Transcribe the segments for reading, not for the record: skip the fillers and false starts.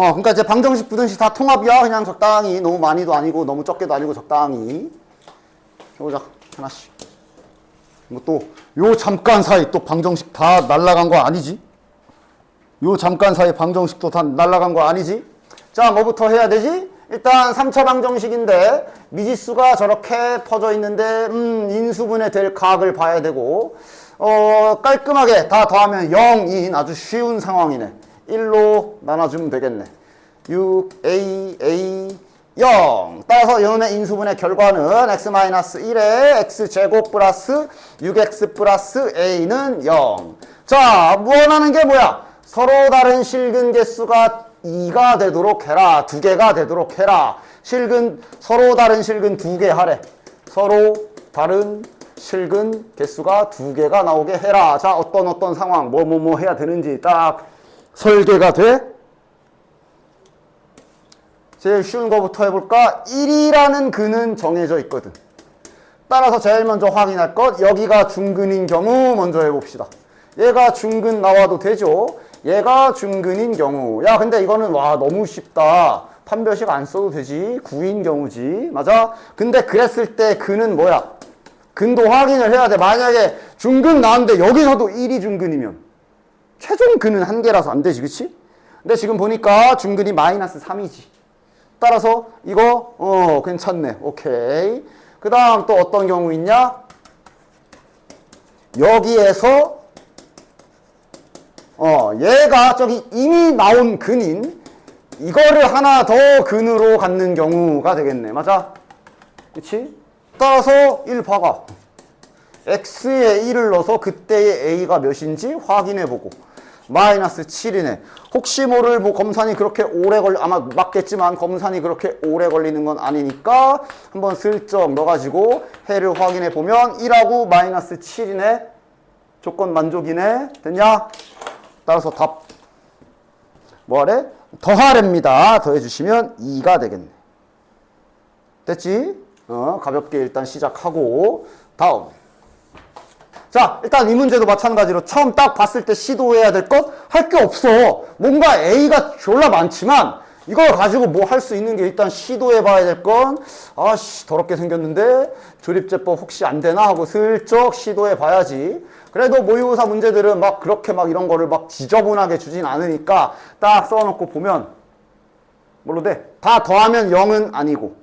그러니까 이제 방정식, 부등식 다 통합이야. 그냥 적당히, 너무 많이도 아니고, 너무 적게도 아니고, 적당히. 해보자. 하나씩. 뭐 또, 요 잠깐 사이 또 방정식 다 날라간 거 아니지? 요 잠깐 사이 방정식도 다 날라간 거 아니지? 자, 뭐부터 해야 되지? 일단 3차 방정식인데, 미지수가 저렇게 퍼져 있는데, 인수분해 될 각을 봐야 되고, 깔끔하게 다 더하면 0인 아주 쉬운 상황이네. 1로 나눠주면 되겠네. 6a 0. 따라서 이놈의 인수분해 결과는 x-1에 x제곱 플러스 6x 플러스 a는 0. 자, 원하는 게 뭐야? 서로 다른 실근 개수가 2가 되도록 해라. 2개가 되도록 해라. 서로 다른 실근 2개 하래. 서로 다른 실근 개수가 2개가 나오게 해라. 자, 어떤 상황, 뭐 해야 되는지 딱 설계가 돼? 제일 쉬운 거부터 해볼까? 1이라는 근은 정해져 있거든. 따라서 제일 먼저 확인할 것, 여기가 중근인 경우 먼저 해봅시다. 얘가 중근 나와도 되죠? 얘가 중근인 경우. 야, 근데 이거는 와 너무 쉽다. 판별식 안 써도 되지. 9인 경우지. 맞아? 근데 그랬을 때 근은 뭐야? 근도 확인을 해야 돼. 만약에 중근 나왔는데 여기서도 1이 중근이면 최종 근은 1개라서 안 되지. 그치? 근데 지금 보니까 중근이 마이너스 3이지. 따라서 이거 괜찮네. 오케이. 그 다음 또 어떤 경우 있냐? 여기에서 얘가 저기 이미 나온 근인 이거를 하나 더 근으로 갖는 경우가 되겠네. 맞아? 그치? 따라서 1 박아. x에 1을 넣어서 그때의 a가 몇인지 확인해보고 마이너스 7이네. 혹시 모를 뭐 검산이 그렇게 오래 아마 맞겠지만 검산이 그렇게 오래 걸리는 건 아니니까 한번 슬쩍 넣어가지고 해를 확인해보면 1하고 마이너스 7이네. 조건 만족이네. 됐냐? 따라서 답 뭐하래? 더하랍니다. 더해주시면 2가 되겠네. 됐지? 가볍게 일단 시작하고 다음. 자, 일단 이 문제도 마찬가지로 처음 딱 봤을 때 시도해야 될 것? 할 게 없어. 뭔가 A가 졸라 많지만 이걸 가지고 뭐 할 수 있는 게 일단 시도해 봐야 될 건 아씨 더럽게 생겼는데 조립제법 혹시 안 되나 하고 슬쩍 시도해 봐야지. 그래도 모의고사 문제들은 막 그렇게 막 이런 거를 막 지저분하게 주진 않으니까 딱 써놓고 보면 뭘로 돼? 다 더하면 0은 아니고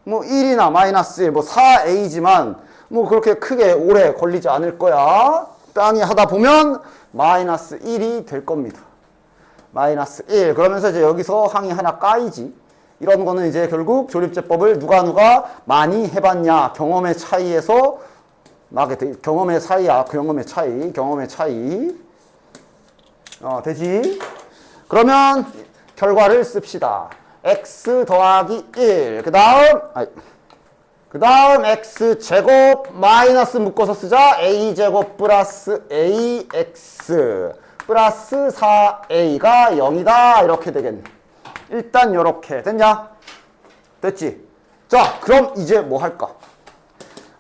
뭐 1이나 마이너스 1, 뭐 4a지만 뭐 그렇게 크게 오래 걸리지 않을 거야. 땅이 하다 보면 마이너스 1이 될 겁니다. 마이너스 1. 그러면서 이제 여기서 항이 하나 까이지. 이런 거는 이제 결국 조립제법을 누가 많이 해봤냐. 경험의 차이에서 나게 돼. 경험의 차이야. 경험의 차이. 되지? 그러면 결과를 씁시다. x 더하기 1. 그 다음 x제곱 마이너스 묶어서 쓰자. a제곱 플러스 ax 플러스 4a가 0이다. 이렇게 되겠네. 일단 이렇게 됐냐? 됐지? 자, 그럼 이제 뭐 할까?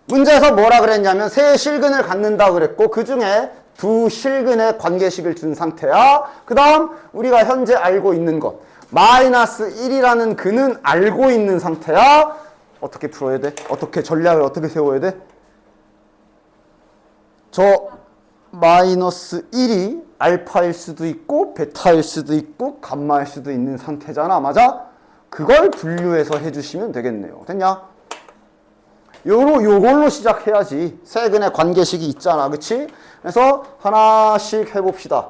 문제에서 뭐라 그랬냐면 세 실근을 갖는다 그랬고 그 중에 두 실근의 관계식을 준 상태야. 그 다음 우리가 현재 알고 있는 것 마이너스 1이라는 근은 알고 있는 상태야. 어떻게 풀어야 돼? 어떻게 전략을 어떻게 세워야 돼? 저 마이너스 1이 알파일 수도 있고 베타일 수도 있고 감마일 수도 있는 상태잖아. 맞아? 그걸 분류해서 해주시면 되겠네요. 됐냐? 요걸로 시작해야지. 세근의 관계식이 있잖아. 그치? 그래서 하나씩 해봅시다.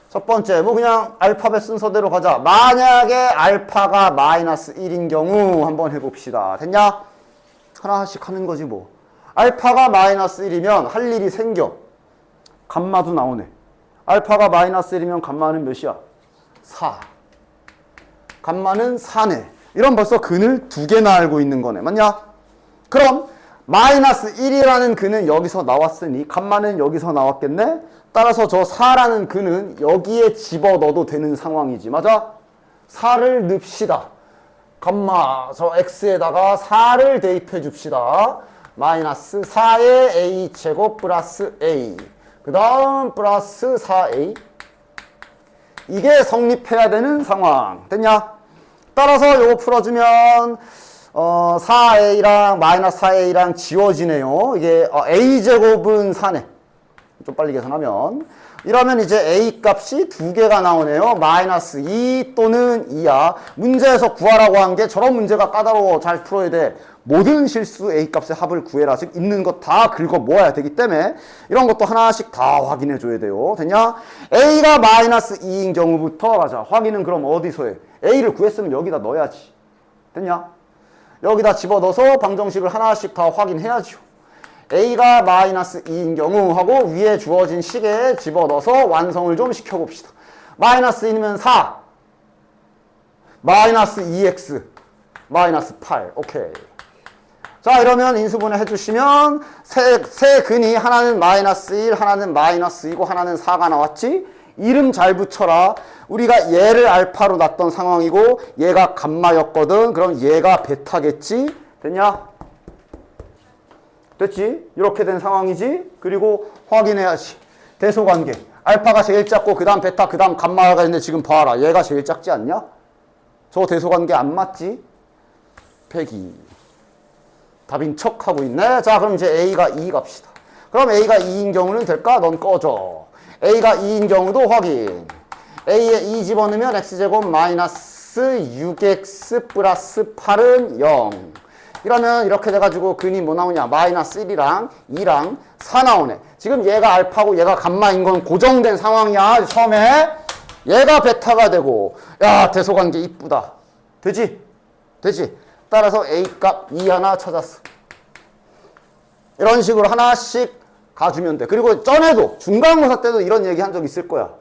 첫 번째, 뭐 그냥 알파벳 순서대로 가자. 만약에 알파가 마이너스 1인 경우 한번 해봅시다. 됐냐? 하나씩 하는 거지 뭐. 알파가 마이너스 1이면 할 일이 생겨. 감마도 나오네. 알파가 마이너스 1이면 감마는 몇이야? 4. 감마는 4네. 이런 벌써 근을 2개나 알고 있는 거네. 맞냐? 그럼 마이너스 1이라는 근은 여기서 나왔으니 감마는 여기서 나왔겠네? 따라서 저 4라는 근은 여기에 집어넣어도 되는 상황이지. 맞아? 4를 넣읍시다. 감마 저 x에다가 4를 대입해 줍시다. 마이너스 4의 a제곱 플러스 a 그 다음 플러스 4a 이게 성립해야 되는 상황. 됐냐? 따라서 요거 풀어주면 4a랑 마이너스 4a랑 지워지네요. 이게 a제곱은 4네. 좀 빨리 계산하면. 이러면 이제 a 값이 두 개가 나오네요. 마이너스 2 또는 2야. 문제에서 구하라고 한 게 저런 문제가 까다로워. 잘 풀어야 돼. 모든 실수 a 값의 합을 구해라. 즉 있는 것 다 긁어 모아야 되기 때문에 이런 것도 하나씩 다 확인해 줘야 돼요. 됐냐? a가 마이너스 2인 경우부터 가자. 확인은 그럼 어디서 해? a를 구했으면 여기다 넣어야지. 됐냐? 여기다 집어넣어서 방정식을 하나씩 다 확인해야죠. a가 마이너스 2인 경우 하고 위에 주어진 식에 집어넣어서 완성을 좀 시켜봅시다. 마이너스 2면 4, 마이너스 2x, 마이너스 8. 오케이. 자, 이러면 인수분해 해주시면 세 근이 하나는 마이너스 1, 하나는 마이너스 2고 하나는 4가 나왔지? 이름 잘 붙여라. 우리가 얘를 알파로 놨던 상황이고 얘가 감마였거든. 그럼 얘가 베타겠지? 됐냐? 됐지? 이렇게 된 상황이지? 그리고 확인해야지. 대소관계. 알파가 제일 작고 그 다음 베타 그 다음 감마가 있는데 지금 봐라. 얘가 제일 작지 않냐? 저 대소관계 안 맞지? 패기. 답인 척 하고 있네. 자, 그럼 이제 A가 2 갑시다. 그럼 A가 2인 경우는 될까? 넌 꺼져. A가 2인 경우도 확인. A에 2 집어넣으면 X제곱 마이너스 6X 플러스 8은 0. 이러면 이렇게 돼가지고 근이 뭐 나오냐? 마이너스 1이랑 2랑 4 나오네. 지금 얘가 알파고 얘가 감마인 건 고정된 상황이야. 처음에 얘가 베타가 되고 야 대소관계 이쁘다. 되지? 되지? 따라서 A값 2 하나 찾았어. 이런 식으로 하나씩 가주면 돼. 그리고 전에도 중간고사 때도 이런 얘기 한 적 있을 거야.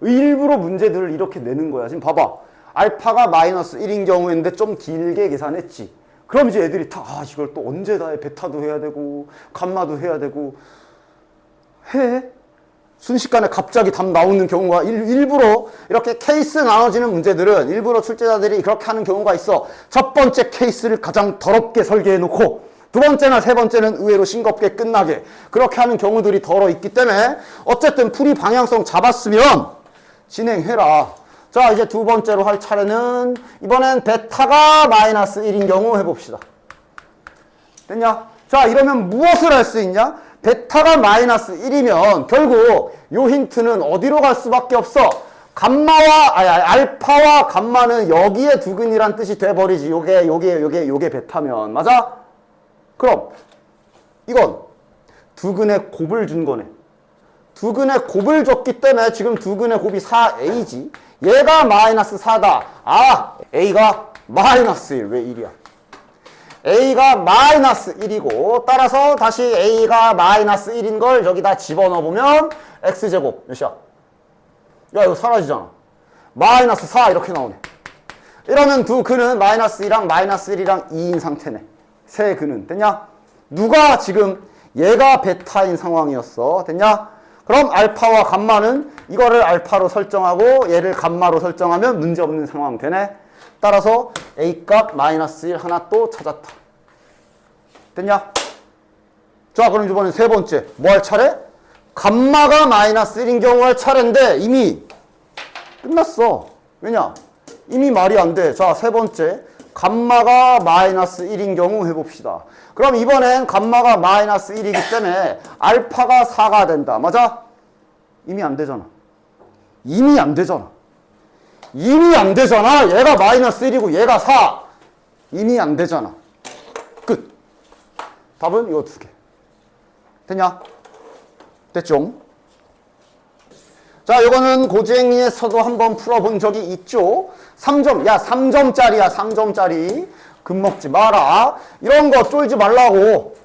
일부러 문제들을 이렇게 내는 거야. 지금 봐봐. 알파가 마이너스 1인 경우인데 좀 길게 계산했지. 그럼 이제 애들이 다 이걸 또 언제 다 해? 베타도 해야 되고 감마도 해야 되고 해? 순식간에 갑자기 답 나오는 경우가 일부러 이렇게 케이스 나눠지는 문제들은 일부러 출제자들이 그렇게 하는 경우가 있어. 첫 번째 케이스를 가장 더럽게 설계해 놓고 두 번째나 세 번째는 의외로 싱겁게 끝나게 그렇게 하는 경우들이 더러 있기 때문에 어쨌든 풀이 방향성 잡았으면 진행해라. 자, 이제 두 번째로 할 차례는 이번엔 베타가 마이너스 1인 경우 해봅시다. 됐냐? 자, 이러면 무엇을 할 수 있냐? 베타가 마이너스 1이면 결국 요 힌트는 어디로 갈 수밖에 없어? 알파와 감마는 여기에 두근이란 뜻이 돼버리지. 요게 베타면. 맞아? 그럼 이건 두근의 곱을 준 거네. 두근의 곱을 줬기 때문에 지금 두근의 곱이 4a지. 얘가 마이너스 4다. 아, a가 마이너스 1. 왜 1이야? a가 마이너스 1이고 따라서 다시 a가 마이너스 1인 걸 여기다 집어넣어보면 x제곱 몇이야? 야, 이거 사라지잖아. 마이너스 4 이렇게 나오네. 이러면 두 근은 마이너스 2랑 마이너스 1이랑 2인 상태네. 세 근은. 됐냐? 누가 지금 얘가 베타인 상황이었어. 됐냐? 그럼 알파와 감마는 이거를 알파로 설정하고 얘를 감마로 설정하면 문제없는 상황 되네. 따라서 A값 마이너스 1 하나 또 찾았다. 됐냐? 자, 그럼 이번엔 세 번째. 뭐 할 차례? 감마가 마이너스 1인 경우 할 차례인데 이미 끝났어. 왜냐? 이미 말이 안 돼. 자, 세 번째. 감마가 마이너스 1인 경우 해봅시다. 그럼 이번엔 감마가 마이너스 1이기 때문에 알파가 4가 된다. 맞아? 이미 안 되잖아. 이미 안 되잖아. 이미 안 되잖아. 얘가 마이너스 1이고 얘가 4. 이미 안 되잖아. 끝. 답은 이거 두 개. 됐냐? 됐죠? 자, 이거는 고쟁이에서도 한번 풀어본 적이 있죠. 3점. 야, 3점짜리야. 3점짜리. 겁먹지 마라. 이런 거 쫄지 말라고.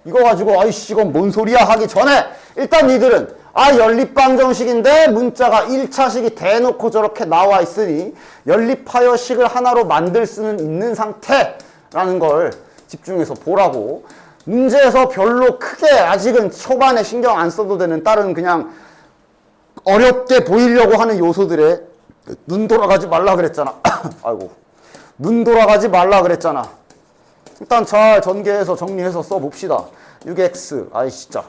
이거 가지고 아이씨 이건 뭔 소리야 하기 전에 일단 니들은 연립방정식인데 문자가 1차식이 대놓고 저렇게 나와 있으니 연립하여 식을 하나로 만들 수는 있는 상태라는 걸 집중해서 보라고. 문제에서 별로 크게 아직은 초반에 신경 안 써도 되는 다른 그냥 어렵게 보이려고 하는 요소들에 눈 돌아가지 말라 그랬잖아. 아이고. 눈 돌아가지 말라 그랬잖아. 일단 잘 전개해서 정리해서 써봅시다. 6x, 아이 진짜.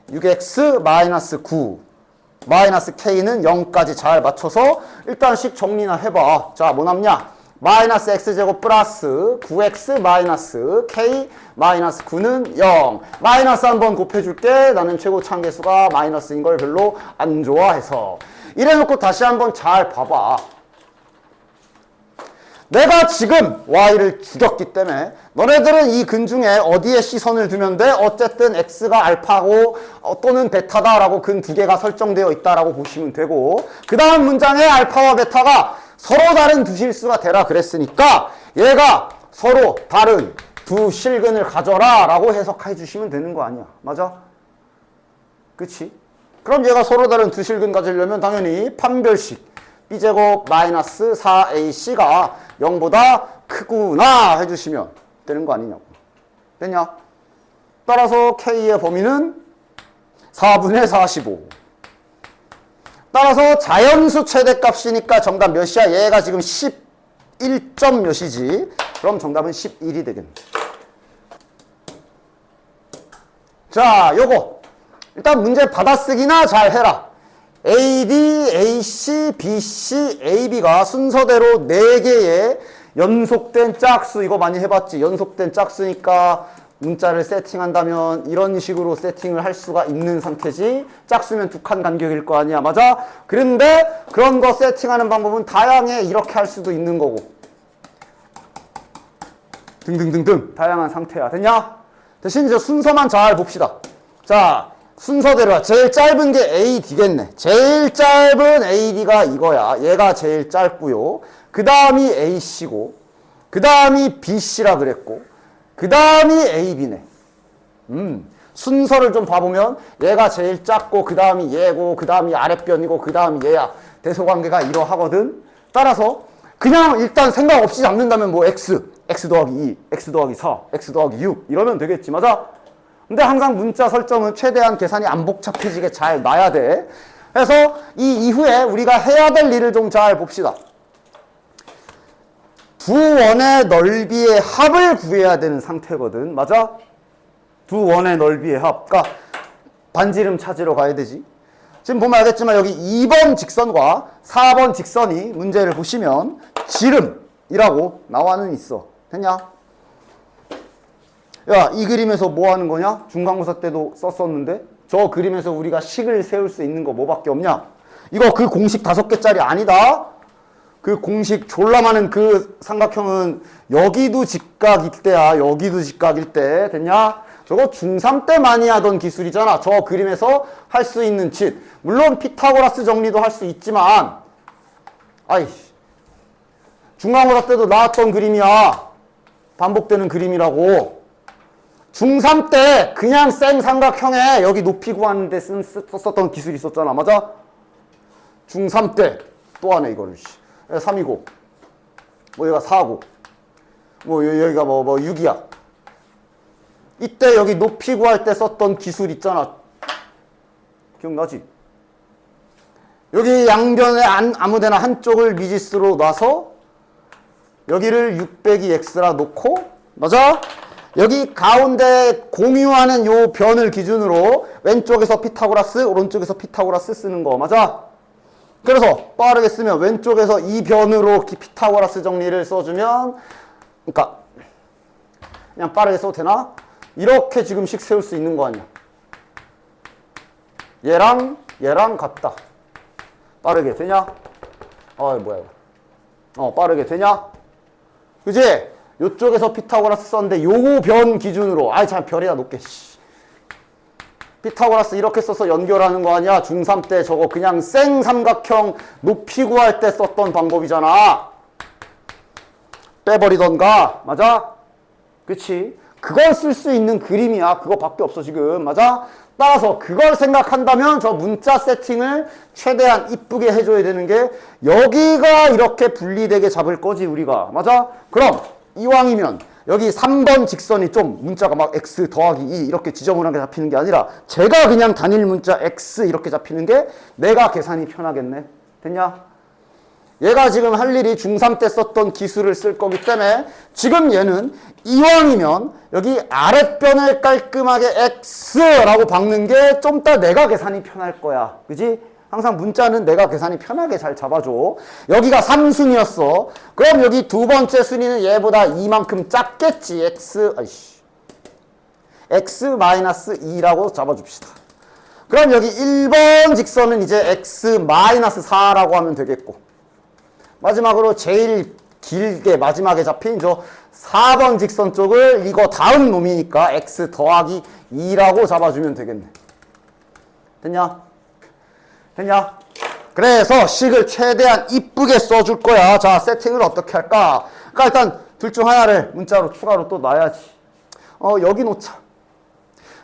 6x 마이너스 9. 마이너스 K는 0까지 잘 맞춰서 일단씩 정리나 해봐. 자, 뭐 남냐? 마이너스 X제곱 플러스 9X 마이너스 K 마이너스 9는 0. 마이너스 한번 곱해줄게. 나는 최고 참계수가 마이너스인 걸 별로 안 좋아해서. 이래놓고 다시 한번 잘 봐봐. 내가 지금 Y를 죽였기 때문에 너네들은 이 근 중에 어디에 시선을 두면 돼? 어쨌든 X가 알파고 또는 베타다라고 근 두 개가 설정되어 있다라고 보시면 되고, 그 다음 문장에 알파와 베타가 서로 다른 두 실수가 되라 그랬으니까 얘가 서로 다른 두 실근을 가져라 라고 해석해 주시면 되는 거 아니야. 맞아? 그치? 그럼 얘가 서로 다른 두 실근 가지려면 당연히 판별식 b제곱 마이너스 4ac가 0보다 크구나 해주시면 되는 거 아니냐고. 됐냐? 따라서 k의 범위는 4분의 45. 따라서 자연수 최대값이니까 정답 몇이야? 얘가 지금 11점 몇이지? 그럼 정답은 11이 되겠네. 자, 요거 일단 문제 받아쓰기나 잘 해라. AD, AC, BC, AB가 순서대로 4개의 연속된 짝수, 이거 많이 해봤지? 연속된 짝수니까 문자를 세팅한다면 이런 식으로 세팅을 할 수가 있는 상태지. 짝수면 두 칸 간격일 거 아니야. 맞아? 그런데 그런 거 세팅하는 방법은 다양해. 이렇게 할 수도 있는 거고. 등등등등 다양한 상태야. 됐냐? 대신 이제 순서만 잘 봅시다. 자, 순서대로야. 제일 짧은 게 AD겠네. 제일 짧은 AD가 이거야. 얘가 제일 짧고요. 그 다음이 AC고, 그 다음이 BC라 그랬고, 그 다음이 AB네. 순서를 좀 봐보면 얘가 제일 작고, 그 다음이 얘고, 그 다음이 아랫변이고, 그 다음이 얘야. 대소관계가 이러하거든. 따라서 그냥 일단 생각 없이 잡는다면 뭐 X 더하기 2, X 더하기 4, X 더하기 6 이러면 되겠지. 맞아? 근데 항상 문자 설정은 최대한 계산이 안 복잡해지게 잘 놔야 돼. 그래서 이 이후에 우리가 해야 될 일을 좀 잘 봅시다. 두 원의 넓이의 합을 구해야 되는 상태거든. 맞아? 두 원의 넓이의 합. 그러니까 반지름 찾으러 가야 되지. 지금 보면 알겠지만 여기 2번 직선과 4번 직선이 문제를 보시면 지름이라고 나와는 있어. 됐냐? 야, 이 그림에서 뭐 하는 거냐? 중간고사 때도 썼었는데 저 그림에서 우리가 식을 세울 수 있는 거 뭐밖에 없냐? 이거 그 공식 5개짜리 아니다. 그 공식 졸라 많은 그 삼각형은 여기도 직각일 때야. 여기도 직각일 때. 됐냐? 저거 중3 때 많이 하던 기술이잖아. 저 그림에서 할 수 있는 짓. 물론 피타고라스 정리도 할 수 있지만 아이씨, 중간고사 때도 나왔던 그림이야. 반복되는 그림이라고. 중3 때 그냥 생 삼각형에 여기 높이 구하는데 썼던 기술이 있었잖아. 맞아? 중3 때 또 하네 이거를. 3이고 뭐 얘가 4고 뭐 여기가 뭐 6이야. 이때 여기 높이 구할 때 썼던 기술 있잖아. 기억나지? 여기 양변에 아무데나 한쪽을 미지수로 놔서 여기를 6 빼기 x라 놓고, 맞아? 여기 가운데 공유하는 요 변을 기준으로 왼쪽에서 피타고라스, 오른쪽에서 피타고라스 쓰는 거, 맞아? 그래서 빠르게 쓰면 왼쪽에서 이 변으로 피타고라스 정리를 써주면, 그러니까 그냥 빠르게 써도 되나? 이렇게 지금씩 세울 수 있는 거 아니야. 얘랑 같다. 빠르게 되냐? 뭐야 이거. 빠르게 되냐? 그지? 요쪽에서 피타고라스 썼는데 요거 변 기준으로, 참 별이나 높게. 피타고라스 이렇게 써서 연결하는 거 아니야? 중3 때 저거 그냥 생 삼각형 높이 구할 때 썼던 방법이잖아. 빼버리던가, 맞아? 그치? 그걸 쓸 수 있는 그림이야. 그거밖에 없어 지금, 맞아? 따라서 그걸 생각한다면 저 문자 세팅을 최대한 이쁘게 해줘야 되는 게 여기가 이렇게 분리되게 잡을 거지 우리가, 맞아? 그럼 이왕이면 여기 3번 직선이 좀 문자가 막 x 더하기 2 이렇게 지저분하게 잡히는 게 아니라 제가 그냥 단일 문자 x 이렇게 잡히는 게 내가 계산이 편하겠네. 됐냐? 얘가 지금 할 일이 중3 때 썼던 기술을 쓸 거기 때문에 지금 얘는 이왕이면 여기 아랫변을 깔끔하게 x라고 박는 게 좀 더 내가 계산이 편할 거야. 그지? 항상 문자는 내가 계산이 편하게 잘 잡아줘. 여기가 3순이었어. 그럼 여기 두 번째 순위는 얘보다 이만큼 작겠지. x-2라고 잡아줍시다. 그럼 여기 1번 직선은 이제 x-4라고 하면 되겠고, 마지막으로 제일 길게 마지막에 잡힌 저 4번 직선 쪽을 이거 다음 놈이니까 x 더하기 2라고 잡아주면 되겠네. 됐냐? 됐냐? 그래서 식을 최대한 이쁘게 써줄 거야. 자, 세팅을 어떻게 할까? 그러니까 일단 둘 중 하나를 문자로 추가로 또 놔야지. 여기 놓자.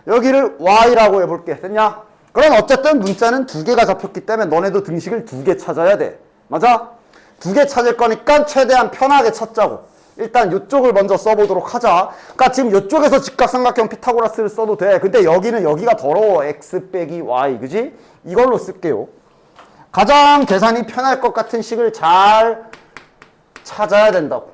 여기를 y라고 해볼게. 됐냐? 그럼 어쨌든 문자는 두 개가 잡혔기 때문에 너네도 등식을 두 개 찾아야 돼. 맞아? 두 개 찾을 거니까 최대한 편하게 찾자고. 일단 이쪽을 먼저 써보도록 하자. 그러니까 지금 이쪽에서 직각삼각형 피타고라스를 써도 돼. 근데 여기는 여기가 더러워. x 빼기 y. 그지? 이걸로 쓸게요. 가장 계산이 편할 것 같은 식을 잘 찾아야 된다고.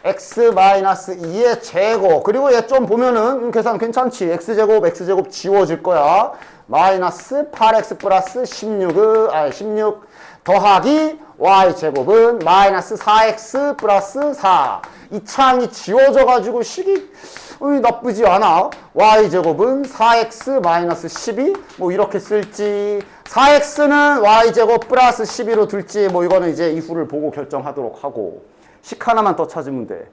x-2의 제곱. 그리고 얘 좀 보면은 계산 괜찮지. x제곱 지워질 거야. 마이너스 8x 플러스 16 더하기 y제곱은 마이너스 4x 플러스 4. 이 창이 지워져가지고 식이 나쁘지 않아. y제곱은 4x 마이너스 12 뭐 이렇게 쓸지, 4x는 y제곱 플러스 12로 둘지 뭐 이거는 이제 이후를 보고 결정하도록 하고, 식 하나만 더 찾으면 돼.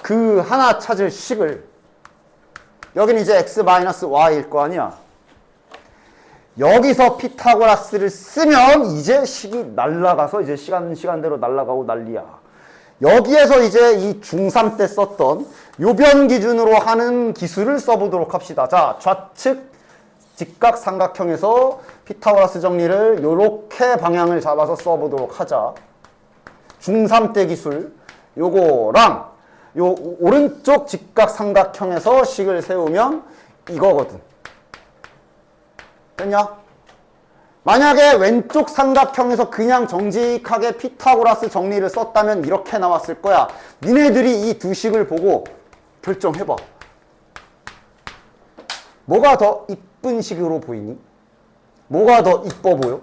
그 하나 찾을 식을, 여기는 이제 x 마이너스 y일 거 아니야. 여기서 피타고라스를 쓰면 이제 식이 날라가서 이제 시간대로 날라가고 난리야. 여기에서 이제 이 중3 때 썼던 요변 기준으로 하는 기술을 써보도록 합시다. 자, 좌측 직각삼각형에서 피타고라스 정리를 요렇게 방향을 잡아서 써보도록 하자. 중3 때 기술 요거랑 요 오른쪽 직각삼각형에서 식을 세우면 이거거든. 됐냐? 만약에 왼쪽 삼각형에서 그냥 정직하게 피타고라스 정리를 썼다면 이렇게 나왔을 거야. 니네들이 이 두 식을 보고 결정해봐. 뭐가 더 이쁜 식으로 보이니? 뭐가 더 이뻐 보여?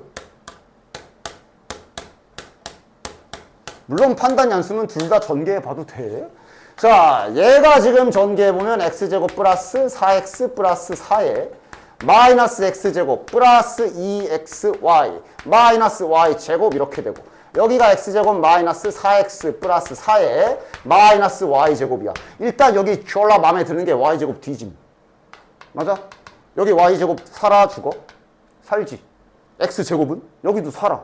물론 판단 양수는 둘 다 전개해 봐도 돼. 자, 얘가 지금 전개해 보면 x제곱 플러스 4x 플러스 4에 마이너스 x제곱 플러스 2xy 마이너스 y제곱 이렇게 되고, 여기가 x제곱 마이너스 4x 플러스 4에 마이너스 y제곱이야. 일단 여기 졸라 마음에 드는 게 y제곱 뒤짐. 맞아? 여기 y제곱 살아 죽어? 살지. x제곱은 여기도 살아.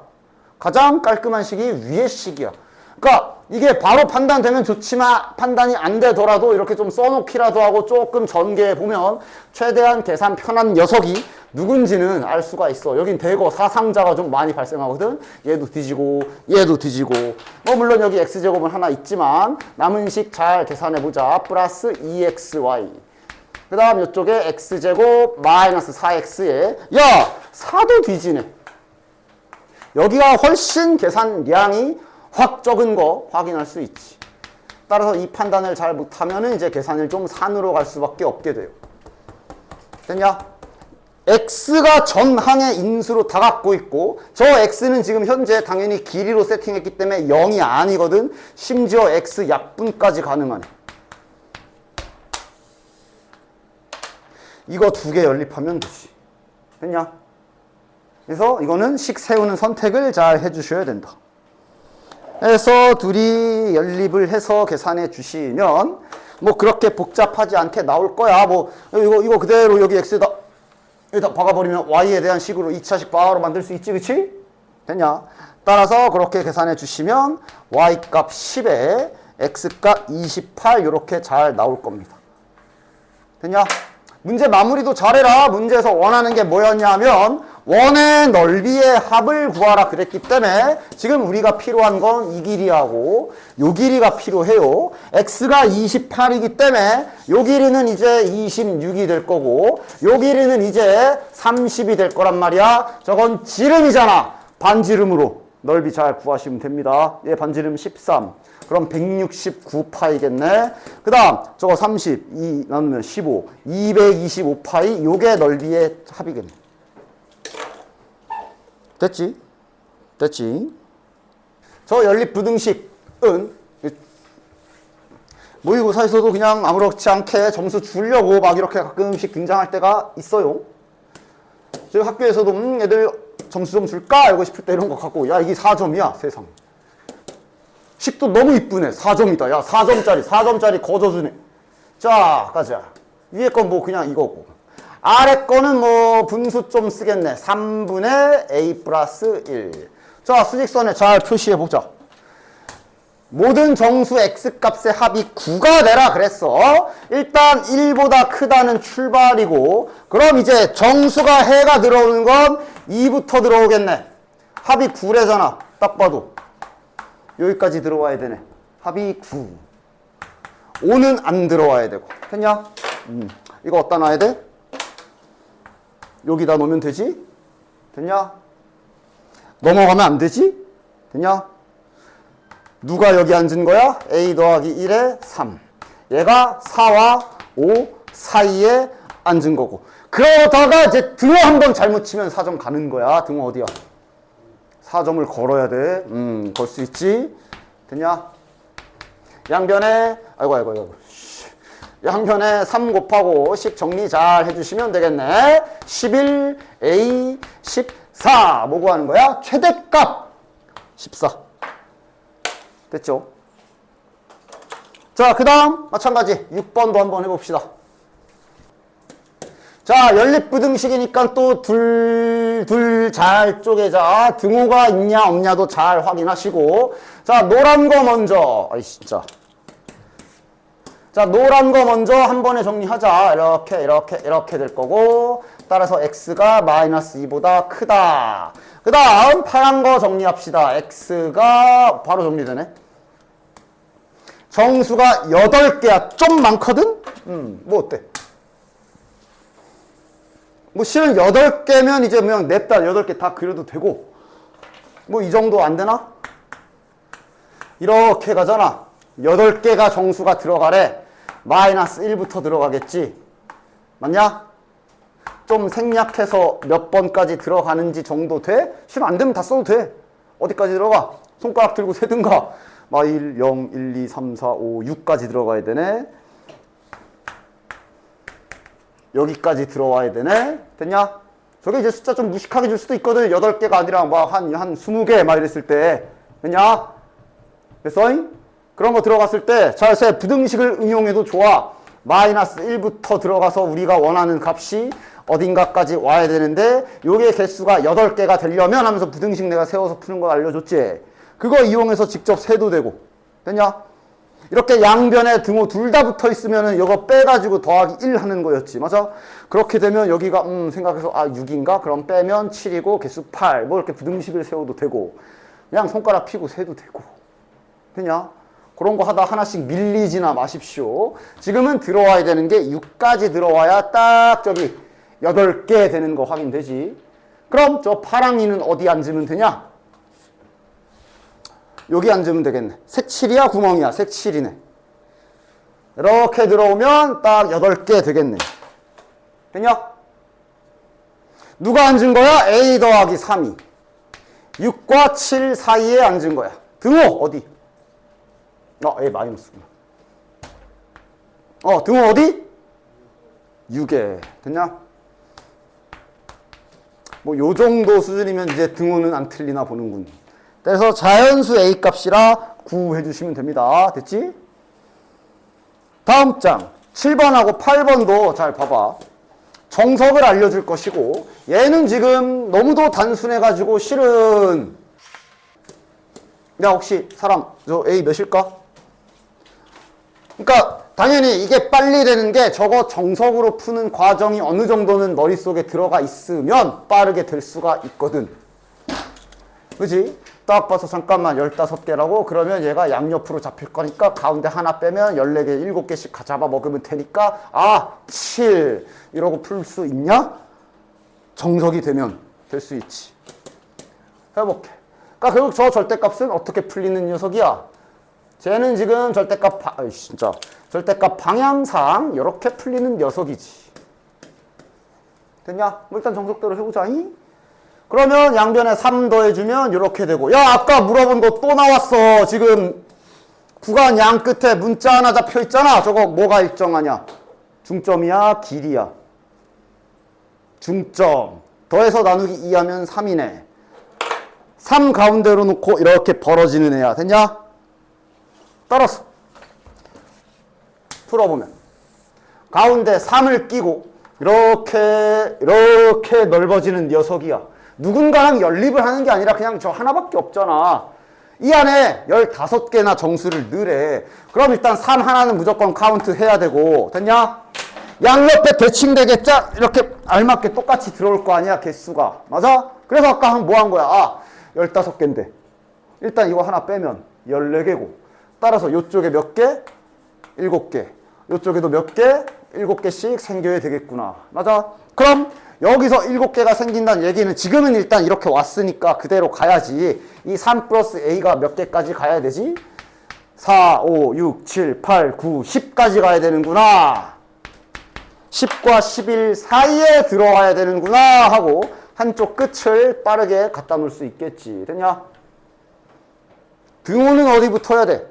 가장 깔끔한 식이 위의 식이야. 그러니까 이게 바로 판단되면 좋지만 판단이 안 되더라도 이렇게 좀 써놓기라도 하고 조금 전개해보면 최대한 계산 편한 녀석이 누군지는 알 수가 있어. 여긴 대거 사상자가 좀 많이 발생하거든. 얘도 뒤지고 얘도 뒤지고, 뭐 물론 여기 x제곱은 하나 있지만 남은 식 잘 계산해보자. 플러스 2xy, 그 다음 이쪽에 x제곱 마이너스 4x에 야 4도 뒤지네. 여기가 훨씬 계산량이 확 적은 거 확인할 수 있지. 따라서 이 판단을 잘 못하면 이제 계산을 좀 산으로 갈 수밖에 없게 돼요. 됐냐? x가 전항의 인수로 다가고 있고, 저 x는 지금 현재 당연히 길이로 세팅했기 때문에 0이 아니거든. 심지어 x 약분까지 가능하네. 이거 두 개 연립하면 되지. 됐냐? 그래서 이거는 식 세우는 선택을 잘 해주셔야 된다. 해서 둘이 연립을 해서 계산해 주시면 뭐 그렇게 복잡하지 않게 나올 거야. 뭐 이거 그대로 여기 x에다 여기다 박아버리면 y에 대한 식으로 2차식 바로 만들 수 있지, 그치? 됐냐? 따라서 그렇게 계산해 주시면 y값 10에 x값 28 이렇게 잘 나올 겁니다. 됐냐? 문제 마무리도 잘해라. 문제에서 원하는 게 뭐였냐면 원의 넓이의 합을 구하라 그랬기 때문에 지금 우리가 필요한 건 이 길이하고 요 길이가 필요해요. x가 28이기 때문에 요 길이는 이제 26이 될 거고 요 길이는 이제 30이 될 거란 말이야. 저건 지름이잖아. 반지름으로. 넓이 잘 구하시면 됩니다. 얘 반지름 13. 그럼 169파이겠네. 그 다음 저거 30, 2 나누면 15, 225파이. 요게 넓이의 합이겠네. 됐지? 됐지? 저 연립부등식은 모의고사에서도 그냥 아무렇지 않게 점수 주려고 막 이렇게 가끔씩 등장할 때가 있어요. 저희 학교에서도 애들 점수 좀 줄까? 알고 싶을 때 이런 거 갖고 야 이게 4점이야 세상. 식도 너무 이쁘네. 4점이다. 야 4점짜리 거저주네. 자 가자. 위에 건 뭐 그냥 이거고 아래 거는 뭐 분수 좀 쓰겠네. 3분의 a 플러스 1. 자 수직선에 잘 표시해보자. 모든 정수 x값의 합이 9가 되라 그랬어. 일단 1보다 크다는 출발이고 그럼 이제 정수가 해가 들어오는 건 2부터 들어오겠네. 합이 9래잖아. 딱 봐도 여기까지 들어와야 되네. 합이 9. 5는 안 들어와야 되고. 됐냐? 이거 어디다 놔야 돼? 여기다 놓으면 되지? 됐냐? 넘어가면 안 되지? 됐냐? 누가 여기 앉은 거야? a 더하기 1에 3. 얘가 4와 5 사이에 앉은 거고. 그러다가 이제 등호 한번 잘못 치면 4점 가는 거야. 등호 어디야? 4점을 걸어야 돼. 걸 수 있지? 됐냐? 양변에 아이고. 양변에 3 곱하고 식 정리 잘 해주시면 되겠네. 11, a 14. 뭐 구하는 거야? 최대값 14. 됐죠? 자, 그 다음 마찬가지 6번도 한번 해봅시다. 자, 연립부등식이니까 또 둘 잘 쪼개자. 등호가 있냐 없냐도 잘 확인하시고. 자, 노란 거 먼저. 아이 진짜. 자, 노란 거 먼저 한 번에 정리하자. 이렇게 될 거고. 따라서 x가 마이너스 2보다 크다. 그 다음 파란 거 정리합시다. x가 바로 정리되네. 정수가 8개야. 좀 많거든? 뭐 어때? 뭐 실은 8개면 이제 그냥 냅다 8개 다 그려도 되고 뭐 이 정도 안 되나? 이렇게 가잖아. 8개가 정수가 들어가래. 마이너스 1부터 들어가겠지. 맞냐? 좀 생략해서 몇 번까지 들어가는지 정도 돼? 실은 안 되면 다 써도 돼. 어디까지 들어가? 손가락 들고 세든가. 1, 0, 1, 2, 3, 4, 5, 6까지 들어가야 되네. 여기까지 들어와야 되네. 됐냐? 저게 이제 숫자 좀 무식하게 줄 수도 있거든. 8개가 아니라 막 한 20개 막 이랬을 때. 됐냐? 됐어? 그런 거 들어갔을 때 자, 부등식을 응용해도 좋아. 마이너스 1부터 들어가서 우리가 원하는 값이 어딘가까지 와야 되는데 요게 개수가 8개가 되려면 하면서 부등식 내가 세워서 푸는 거 알려줬지. 그거 이용해서 직접 세도 되고. 됐냐? 이렇게 양변에 등호 둘 다 붙어 있으면은 이거 빼가지고 더하기 1 하는 거였지. 맞아? 그렇게 되면 여기가 생각해서 6인가? 그럼 빼면 7이고 개수 8. 뭐 이렇게 부등식을 세워도 되고. 그냥 손가락 피고 세도 되고. 됐냐? 그런 거 하다 하나씩 밀리지나 마십시오. 지금은 들어와야 되는 게 6까지 들어와야 딱 저기 8개 되는 거 확인되지. 그럼 저 파랑이는 어디 앉으면 되냐? 여기 앉으면 되겠네. 색칠이야 구멍이야? 색칠이네. 이렇게 들어오면 딱 8개 되겠네. 됐냐? 누가 앉은 거야? a 더하기 3이 6과 7 사이에 앉은 거야. 등호 어디? a 마이너스구나. 등호 어디? 6에. 됐냐? 뭐 요 정도 수준이면 이제 등호는 안 틀리나 보는군. 그래서 자연수 a 값이라 9 해주시면 됩니다. 됐지? 다음 장 7번하고 8번도 잘 봐봐. 정석을 알려줄 것이고 얘는 지금 너무도 단순해가지고 실은 야 혹시 사람 저 a 몇일까? 그러니까 당연히 이게 빨리 되는 게 저거 정석으로 푸는 과정이 어느 정도는 머릿속에 들어가 있으면 빠르게 될 수가 있거든. 그지? 딱 봐서 잠깐만 15개라고 그러면 얘가 양옆으로 잡힐 거니까 가운데 하나 빼면 14개, 7개씩 잡아 먹으면 되니까 7 이러고 풀 수 있냐? 정석이 되면 될 수 있지. 해볼게. 그러니까 결국 저 절대값은 어떻게 풀리는 녀석이야? 쟤는 지금 절대값 방향상 이렇게 풀리는 녀석이지. 됐냐? 뭐 일단 정석대로 해보자. 그러면 양변에 3 더해주면 이렇게 되고. 야, 아까 물어본 거 또 나왔어. 지금 구간 양 끝에 문자 하나 잡혀 있잖아. 저거 뭐가 일정하냐? 중점이야, 길이야? 중점. 더해서 나누기 2하면 3이네. 3 가운데로 놓고 이렇게 벌어지는 애야. 됐냐? 따라서 풀어보면 가운데 3을 끼고 이렇게 넓어지는 녀석이야. 누군가랑 연립을 하는 게 아니라 그냥 저 하나밖에 없잖아. 이 안에 15개나 정수를 넣으래. 그럼 일단 3 하나는 무조건 카운트 해야 되고. 됐냐? 양옆에 대칭되게 이렇게 알맞게 똑같이 들어올 거 아니야, 개수가. 맞아? 그래서 아까 뭐 한 거야? 15개인데 일단 이거 하나 빼면 14개고, 따라서 요쪽에 몇 개? 7개. 요쪽에도 몇 개? 7개씩 생겨야 되겠구나. 맞아? 그럼 여기서 7개가 생긴다는 얘기는 지금은 일단 이렇게 왔으니까 그대로 가야지. 이 3 플러스 A가 몇 개까지 가야 되지? 4, 5, 6, 7, 8, 9, 10까지 가야 되는구나. 10과 11 사이에 들어와야 되는구나 하고 한쪽 끝을 빠르게 갖다 놓을 수 있겠지. 됐냐? 등호는 어디 붙어야 돼?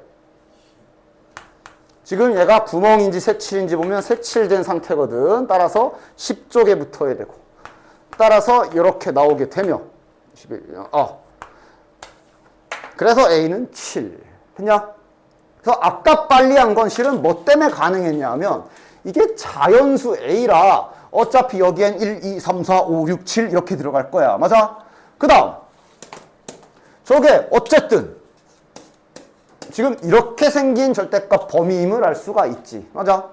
지금 얘가 구멍인지 색칠인지 보면 색칠된 상태거든. 따라서 10쪽에 붙어야 되고, 따라서 이렇게 나오게 되며 11. 그래서 A는 7. 됐냐? 그래서 아까 빨리 한 건 실은 뭐 때문에 가능했냐 하면 이게 자연수 A라 어차피 여기엔 1, 2, 3, 4, 5, 6, 7 이렇게 들어갈 거야. 맞아? 그 다음 저게 어쨌든 지금 이렇게 생긴 절대값 범위임을 알 수가 있지. 맞아?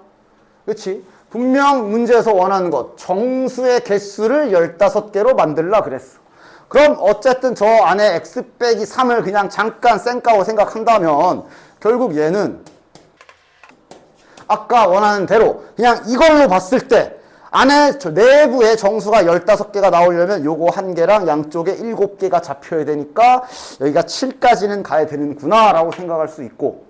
그렇지? 분명 문제에서 원하는 것 정수의 개수를 15개로 만들라 그랬어. 그럼 어쨌든 저 안에 x 빼기 3을 그냥 잠깐 쌩까고 생각한다면 결국 얘는 아까 원하는 대로 그냥 이걸로 봤을 때 안에 저 내부에 정수가 15개가 나오려면 요거 한 개랑 양쪽에 7개가 잡혀야 되니까 여기가 7까지는 가야 되는구나 라고 생각할 수 있고,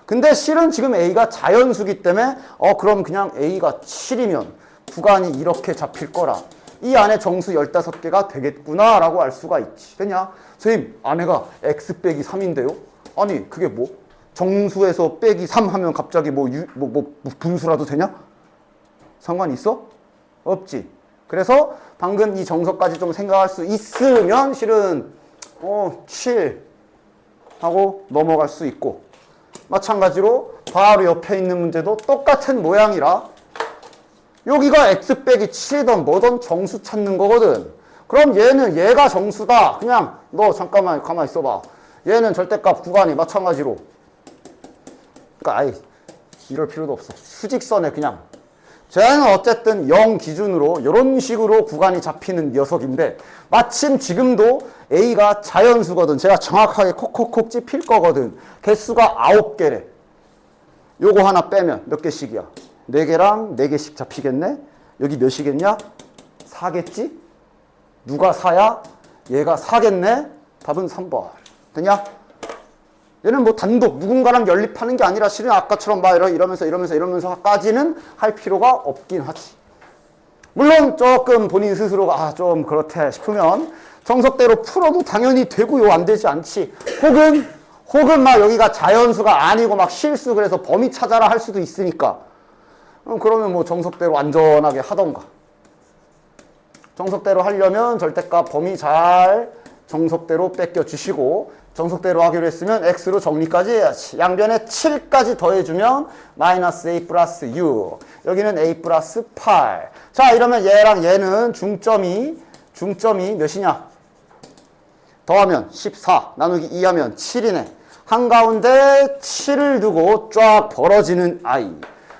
근데 실은 지금 A가 자연수기 때문에 그럼 그냥 A가 7이면 구간이 이렇게 잡힐 거라. 이 안에 정수 15개가 되겠구나 라고 알 수가 있지. 됐냐? 선생님, 안에가 x 빼기 3인데요? 아니 그게 뭐? 정수에서 빼기 3 하면 갑자기 뭐 분수라도 되냐? 상관이 있어? 없지. 그래서 방금 이 정석까지 좀 생각할 수 있으면 실은 7 하고 넘어갈 수 있고, 마찬가지로 바로 옆에 있는 문제도 똑같은 모양이라 여기가 x 빼기 7이던 뭐던 정수 찾는 거거든. 그럼 얘가 정수다. 그냥 너 잠깐만 가만히 있어봐. 얘는 절대값 구간이 마찬가지로, 그러니까 아예 이럴 필요도 없어. 수직선에 그냥 쟤는 어쨌든 0 기준으로 이런 식으로 구간이 잡히는 녀석인데 마침 지금도 A가 자연수거든. 제가 정확하게 콕콕콕 찝힐 거거든. 개수가 9개래. 요거 하나 빼면 몇 개씩이야? 4개랑 4개씩 잡히겠네? 여기 몇이겠냐? 4겠지? 누가 4야? 얘가 4겠네? 답은 3번. 됐냐? 얘는 뭐 단독 누군가랑 연립하는 게 아니라 실은 아까처럼 막 이러면서까지는 할 필요가 없긴 하지. 물론 조금 본인 스스로가 좀 그렇대 싶으면 정석대로 풀어도 당연히 되고요. 안 되지 않지. 혹은 막 여기가 자연수가 아니고 막 실수 그래서 범위 찾아라 할 수도 있으니까 그러면 뭐 정석대로 안전하게 하던가. 정석대로 하려면 절대값 범위 잘 정석대로 뺏겨주시고, 정석대로 하기로 했으면 x로 정리까지 해야지. 양변에 7까지 더해주면 마이너스 a 플러스 6. 여기는 a 플러스 8. 자, 이러면 얘랑 얘는 중점이 몇이냐? 더하면 14 나누기 2하면 7이네. 한가운데 7을 두고 쫙 벌어지는 i.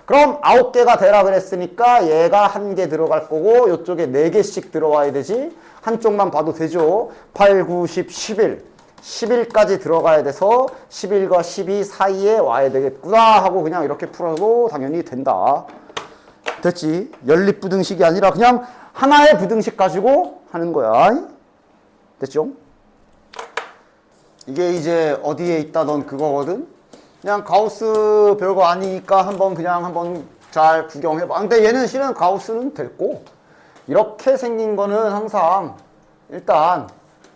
그럼 9개가 되라 그랬으니까 얘가 1개 들어갈 거고 이쪽에 4개씩 들어와야 되지. 한쪽만 봐도 되죠. 8, 9, 10, 11. 11까지 들어가야 돼서 11과 12 사이에 와야 되겠구나 하고 그냥 이렇게 풀어도 당연히 된다. 됐지? 연립부등식이 아니라 그냥 하나의 부등식 가지고 하는 거야. 됐죠? 이게 이제 어디에 있다던 그거거든. 그냥 가우스 별거 아니니까 한번 잘 구경해봐. 근데 얘는 실은 가우스는 됐고, 이렇게 생긴 거는 항상 일단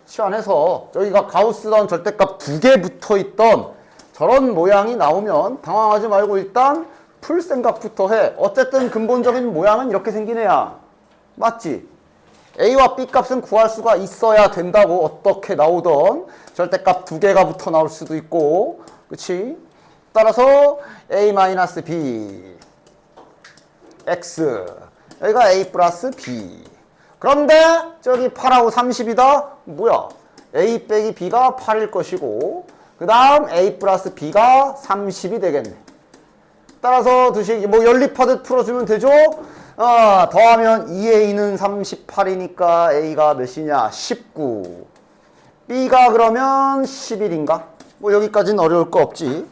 치환해서 여기가 가우스던 절대값 2개 붙어있던 저런 모양이 나오면 당황하지 말고 일단 풀 생각부터 해. 어쨌든 근본적인 모양은 이렇게 생긴 애야. 맞지? A와 B 값은 구할 수가 있어야 된다고. 어떻게 나오던 절대값 2개가 붙어 나올 수도 있고, 그치? 따라서 A-B X, 여기가 A 플러스 B. 그런데 저기 8하고 30이다? 뭐야? A 빼기 B가 8일 것이고, 그 다음 A 플러스 B가 30이 되겠네. 따라서 뭐 연립하듯 풀어주면 되죠? 더하면 2A는 38이니까 A가 몇이냐? 19. B가 그러면 11인가? 뭐 여기까지는 어려울 거 없지.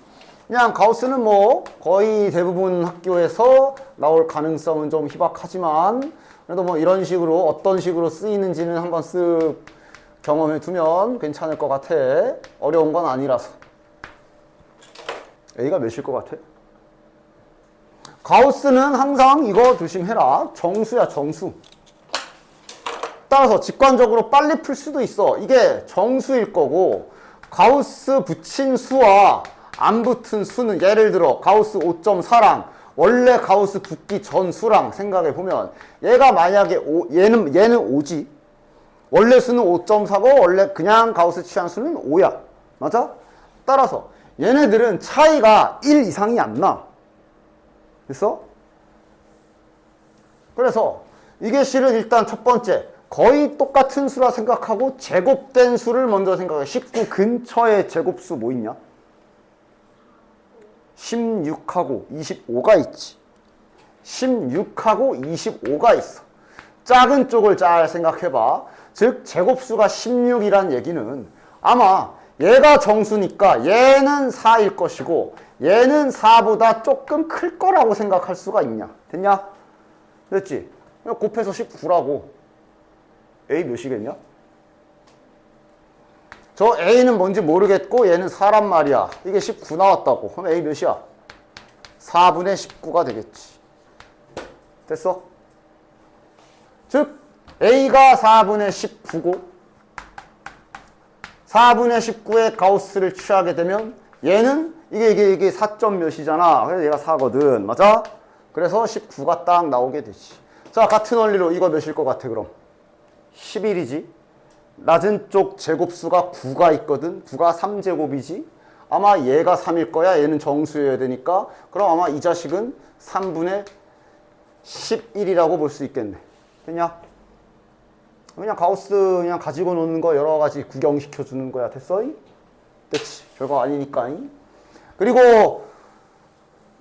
그냥 가우스는 뭐 거의 대부분 학교에서 나올 가능성은 좀 희박하지만 그래도 뭐 이런 식으로 어떤 식으로 쓰이는지는 한번 쓱 경험해 두면 괜찮을 것 같아. 어려운 건 아니라서. A가 몇일 것 같아? 가우스는 항상 이거 조심해라. 정수야, 정수. 따라서 직관적으로 빨리 풀 수도 있어. 이게 정수일 거고, 가우스 붙인 수와 안 붙은 수는, 예를 들어 가우스 5.4랑 원래 가우스 붙기 전 수랑 생각해 보면, 얘가 만약에 얘는 5지. 원래 수는 5.4고 원래 그냥 가우스 취한 수는 5야. 맞아? 따라서 얘네들은 차이가 1 이상이 안 나. 됐어? 그래서 이게 실은 일단 첫 번째, 거의 똑같은 수라 생각하고 제곱된 수를 먼저 생각해. 19 근처에 제곱수 뭐 있냐? 16하고 25가 있지. 16하고 25가 있어. 작은 쪽을 잘 생각해봐. 즉 제곱수가 16이란 얘기는 아마 얘가 정수니까 얘는 4일 것이고 얘는 4보다 조금 클 거라고 생각할 수가 있냐? 됐냐? 됐지? 곱해서 19라고. A 몇이겠냐? 저 A는 뭔지 모르겠고 얘는 4란 말이야. 이게 19 나왔다고. 그럼 A 몇이야? 4분의 19가 되겠지. 됐어? 즉 A가 4분의 19고 4분의 19의 가우스를 취하게 되면 얘는 이게 4점 몇이잖아. 그래서 얘가 4거든. 맞아? 그래서 19가 딱 나오게 되지. 자, 같은 원리로 이거 몇일 것 같아 그럼? 11이지. 낮은 쪽 제곱수가 9가 있거든. 9가 3제곱이지. 아마 얘가 3일 거야. 얘는 정수여야 되니까. 그럼 아마 이 자식은 3분의 11이라고 볼 수 있겠네. 됐냐? 그냥 가우스 그냥 가지고 노는 거 여러 가지 구경시켜 주는 거야. 됐어? 됐지. 별거 아니니까. 그리고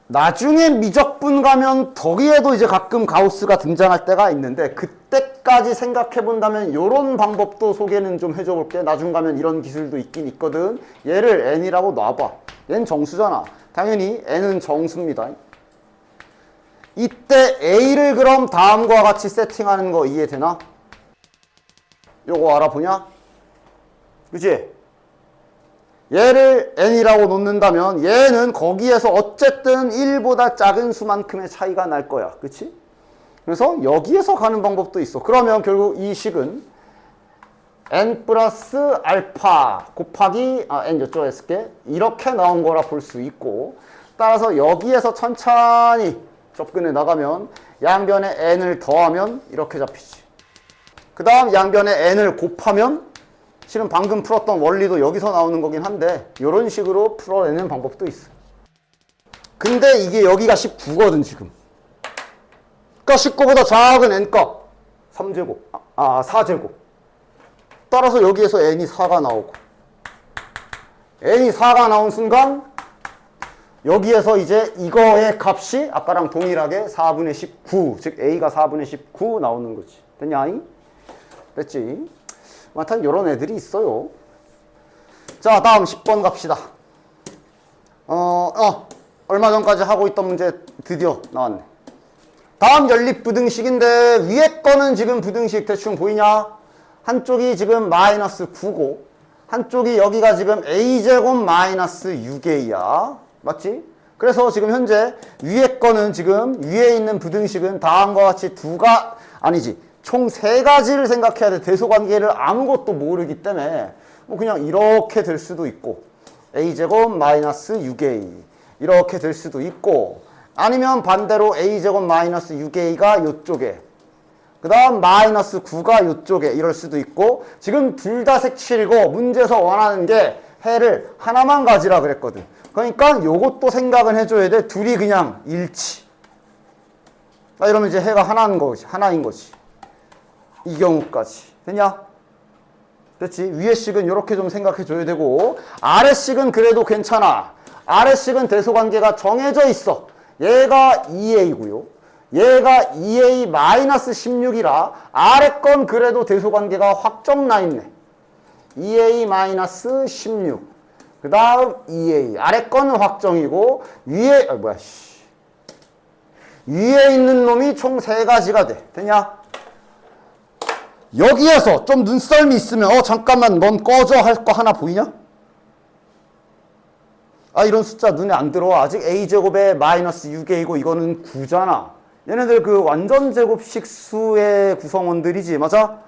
나중에 미적분 가면 거기에도 이제 가끔 가우스가 등장할 때가 있는데 그때까지 생각해 본다면 이런 방법도 소개는 좀 해줘 볼게. 나중 가면 이런 기술도 있긴 있거든. 얘를 n이라고 놔봐. 얘는 정수잖아. 당연히 n은 정수입니다. 이때 a를 그럼 다음과 같이 세팅하는 거 이해되나? 요거 알아보냐? 그치? 얘를 n이라고 놓는다면 얘는 거기에서 어쨌든 1보다 작은 수만큼의 차이가 날 거야. 그치? 그래서 여기에서 가는 방법도 있어. 그러면 결국 이 식은 n 플러스 알파 곱하기 n 이쪽에 쓸게. 이렇게 나온 거라 볼 수 있고, 따라서 여기에서 천천히 접근해 나가면 양변에 n을 더하면 이렇게 잡히지. 그 다음 양변에 n을 곱하면 실은 방금 풀었던 원리도 여기서 나오는 거긴 한데 이런 식으로 풀어내는 방법도 있어. 근데 이게 여기가 19거든 지금. 그러니까 19보다 작은 n값 3제곱, 4제곱. 따라서 여기에서 n이 4가 나오고 n이 4가 나온 순간 여기에서 이제 이거의 값이 아까랑 동일하게 4분의 19, 즉 a가 4분의 19 나오는 거지. 됐냐? 됐지? 하여튼 이런 애들이 있어요. 자, 다음 10번 갑시다. 얼마 전까지 하고 있던 문제 드디어 나왔네. 다음 연립 부등식인데 위에 거는 지금 부등식 대충 보이냐? 한쪽이 지금 마이너스 9고 한쪽이 여기가 지금 a제곱 마이너스 6a야. 맞지? 그래서 지금 현재 위에 거는 지금 위에 있는 부등식은 다음과 같이 총 세 가지를 생각해야 돼. 대소관계를 아무것도 모르기 때문에 뭐 그냥 이렇게 될 수도 있고 a제곱 마이너스 6a 이렇게 될 수도 있고 아니면 반대로 a제곱 마이너스 6a가 요쪽에 그 다음 마이너스 9가 요쪽에 이럴 수도 있고 지금 둘 다 색칠이고 문제에서 원하는 게 해를 하나만 가지라 그랬거든. 그러니까 요것도 생각은 해줘야 돼. 둘이 그냥 일치. 이러면 이제 해가 하나인 거지. 이 경우까지. 됐냐? 됐지? 위에 식은 이렇게 좀 생각해 줘야 되고 아래 식은 그래도 괜찮아. 아래 식은 대소관계가 정해져 있어. 얘가 2a고요. 얘가 2a 마이너스 16이라 아래 건 그래도 대소관계가 확정 나 있네. 2a 마이너스 16. 그 다음 2a. 아래 거는 확정이고 위에 위에 있는 놈이 총 세 가지가 돼. 되냐? 여기에서 좀 눈썰미 있으면 잠깐만 넌 꺼져 할 거 하나 보이냐? 이런 숫자 눈에 안 들어와. 아직 a제곱에 마이너스 6a고 이거는 9잖아. 얘네들 그 완전 제곱식 수의 구성원들이지. 맞아?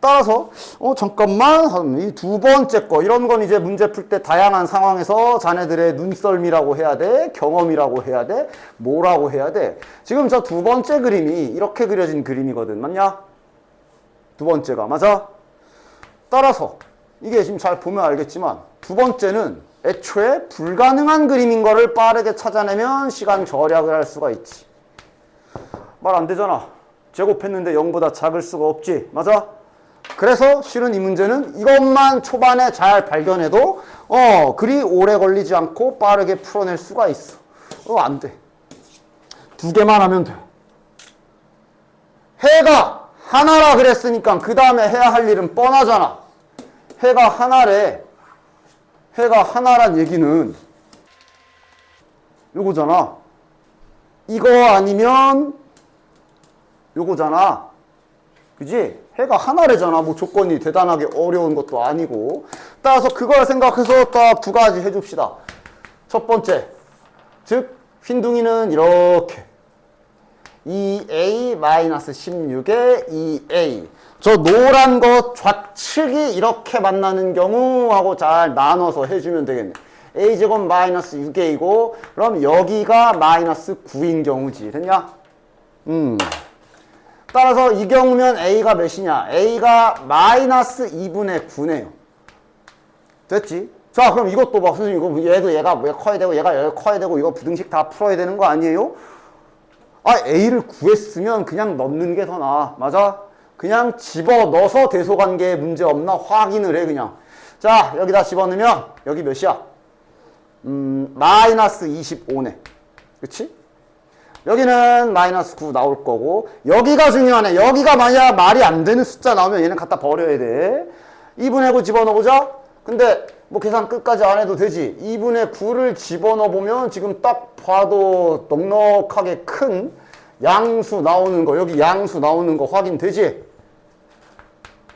따라서 잠깐만 이 두 번째 거 이런 건 이제 문제 풀 때 다양한 상황에서 자네들의 눈썰미라고 해야 돼? 경험이라고 해야 돼? 뭐라고 해야 돼? 지금 저 두 번째 그림이 이렇게 그려진 그림이거든. 맞냐? 두 번째가. 맞아? 따라서 이게 지금 잘 보면 알겠지만 두 번째는 애초에 불가능한 그림인 거를 빠르게 찾아내면 시간 절약을 할 수가 있지. 말 안 되잖아. 제곱했는데 0보다 작을 수가 없지. 맞아? 그래서 실은 이 문제는 이것만 초반에 잘 발견해도 그리 오래 걸리지 않고 빠르게 풀어낼 수가 있어. 안 돼. 두 개만 하면 돼. 해가 하나라 그랬으니까 그 다음에 해야 할 일은 뻔하잖아. 해가 하나래. 해가 하나란 얘기는 요거잖아. 이거 아니면 요거잖아. 그지? 해가 하나래잖아. 뭐 조건이 대단하게 어려운 것도 아니고. 따라서 그걸 생각해서 딱 두 가지 해줍시다. 첫 번째, 즉 흰둥이는 이렇게 2a-16에 2a 저 노란 거 좌측이 이렇게 만나는 경우하고 잘 나눠서 해주면 되겠네. a제곱 마이너스 6a이고 그럼 여기가 마이너스 9인 경우지. 됐냐? 따라서 이 경우면 a가 몇이냐? a가 마이너스 2분의 9네요. 됐지? 자, 그럼 이것도 봐. 선생님, 이거 얘도 얘가 왜 커야 되고 얘가 여기 커야 되고 이거 부등식 다 풀어야 되는 거 아니에요? a를 구했으면 그냥 넣는 게 더 나아. 맞아? 그냥 집어넣어서 대소관계에 문제 없나 확인을 해, 그냥. 자, 여기다 집어넣으면 여기 몇이야? 마이너스 25네. 그치? 여기는 마이너스 9 나올 거고 여기가 중요하네. 여기가 만약 말이 안 되는 숫자 나오면 얘는 갖다 버려야 돼. 2분의 9 집어넣어보자. 근데 뭐 계산 끝까지 안 해도 되지. 2분의 9를 집어넣어보면 지금 딱 봐도 넉넉하게 큰 양수 나오는 거, 여기 양수 나오는 거 확인되지?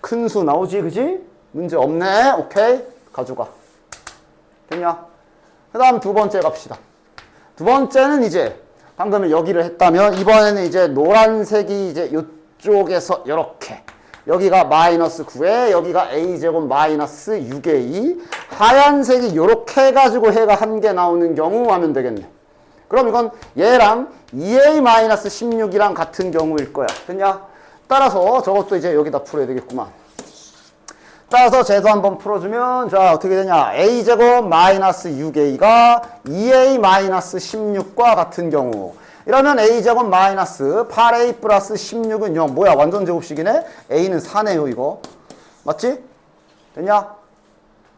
큰 수 나오지, 그지? 문제 없네. 오케이, 가져가. 됐냐? 그 다음 두 번째 갑시다. 두 번째는 이제 방금 여기를 했다면 이번에는 이제 노란색이 이제 이쪽에서 이렇게 여기가 마이너스 9에 여기가 a제곱 마이너스 6a 하얀색이 이렇게 해가지고 해가 한 개 나오는 경우 하면 되겠네. 그럼 이건 얘랑 2a 마이너스 16이랑 같은 경우일 거야. 됐냐? 따라서 저것도 이제 여기다 풀어야 되겠구만. 따라서 쟤도 한번 풀어주면 자 어떻게 되냐? a제곱 마이너스 6a가 2a 마이너스 16과 같은 경우 이러면 a제곱 마이너스 8a 플러스 16은 0 뭐야? 완전 제곱식이네? a는 4네요 이거. 맞지? 됐냐?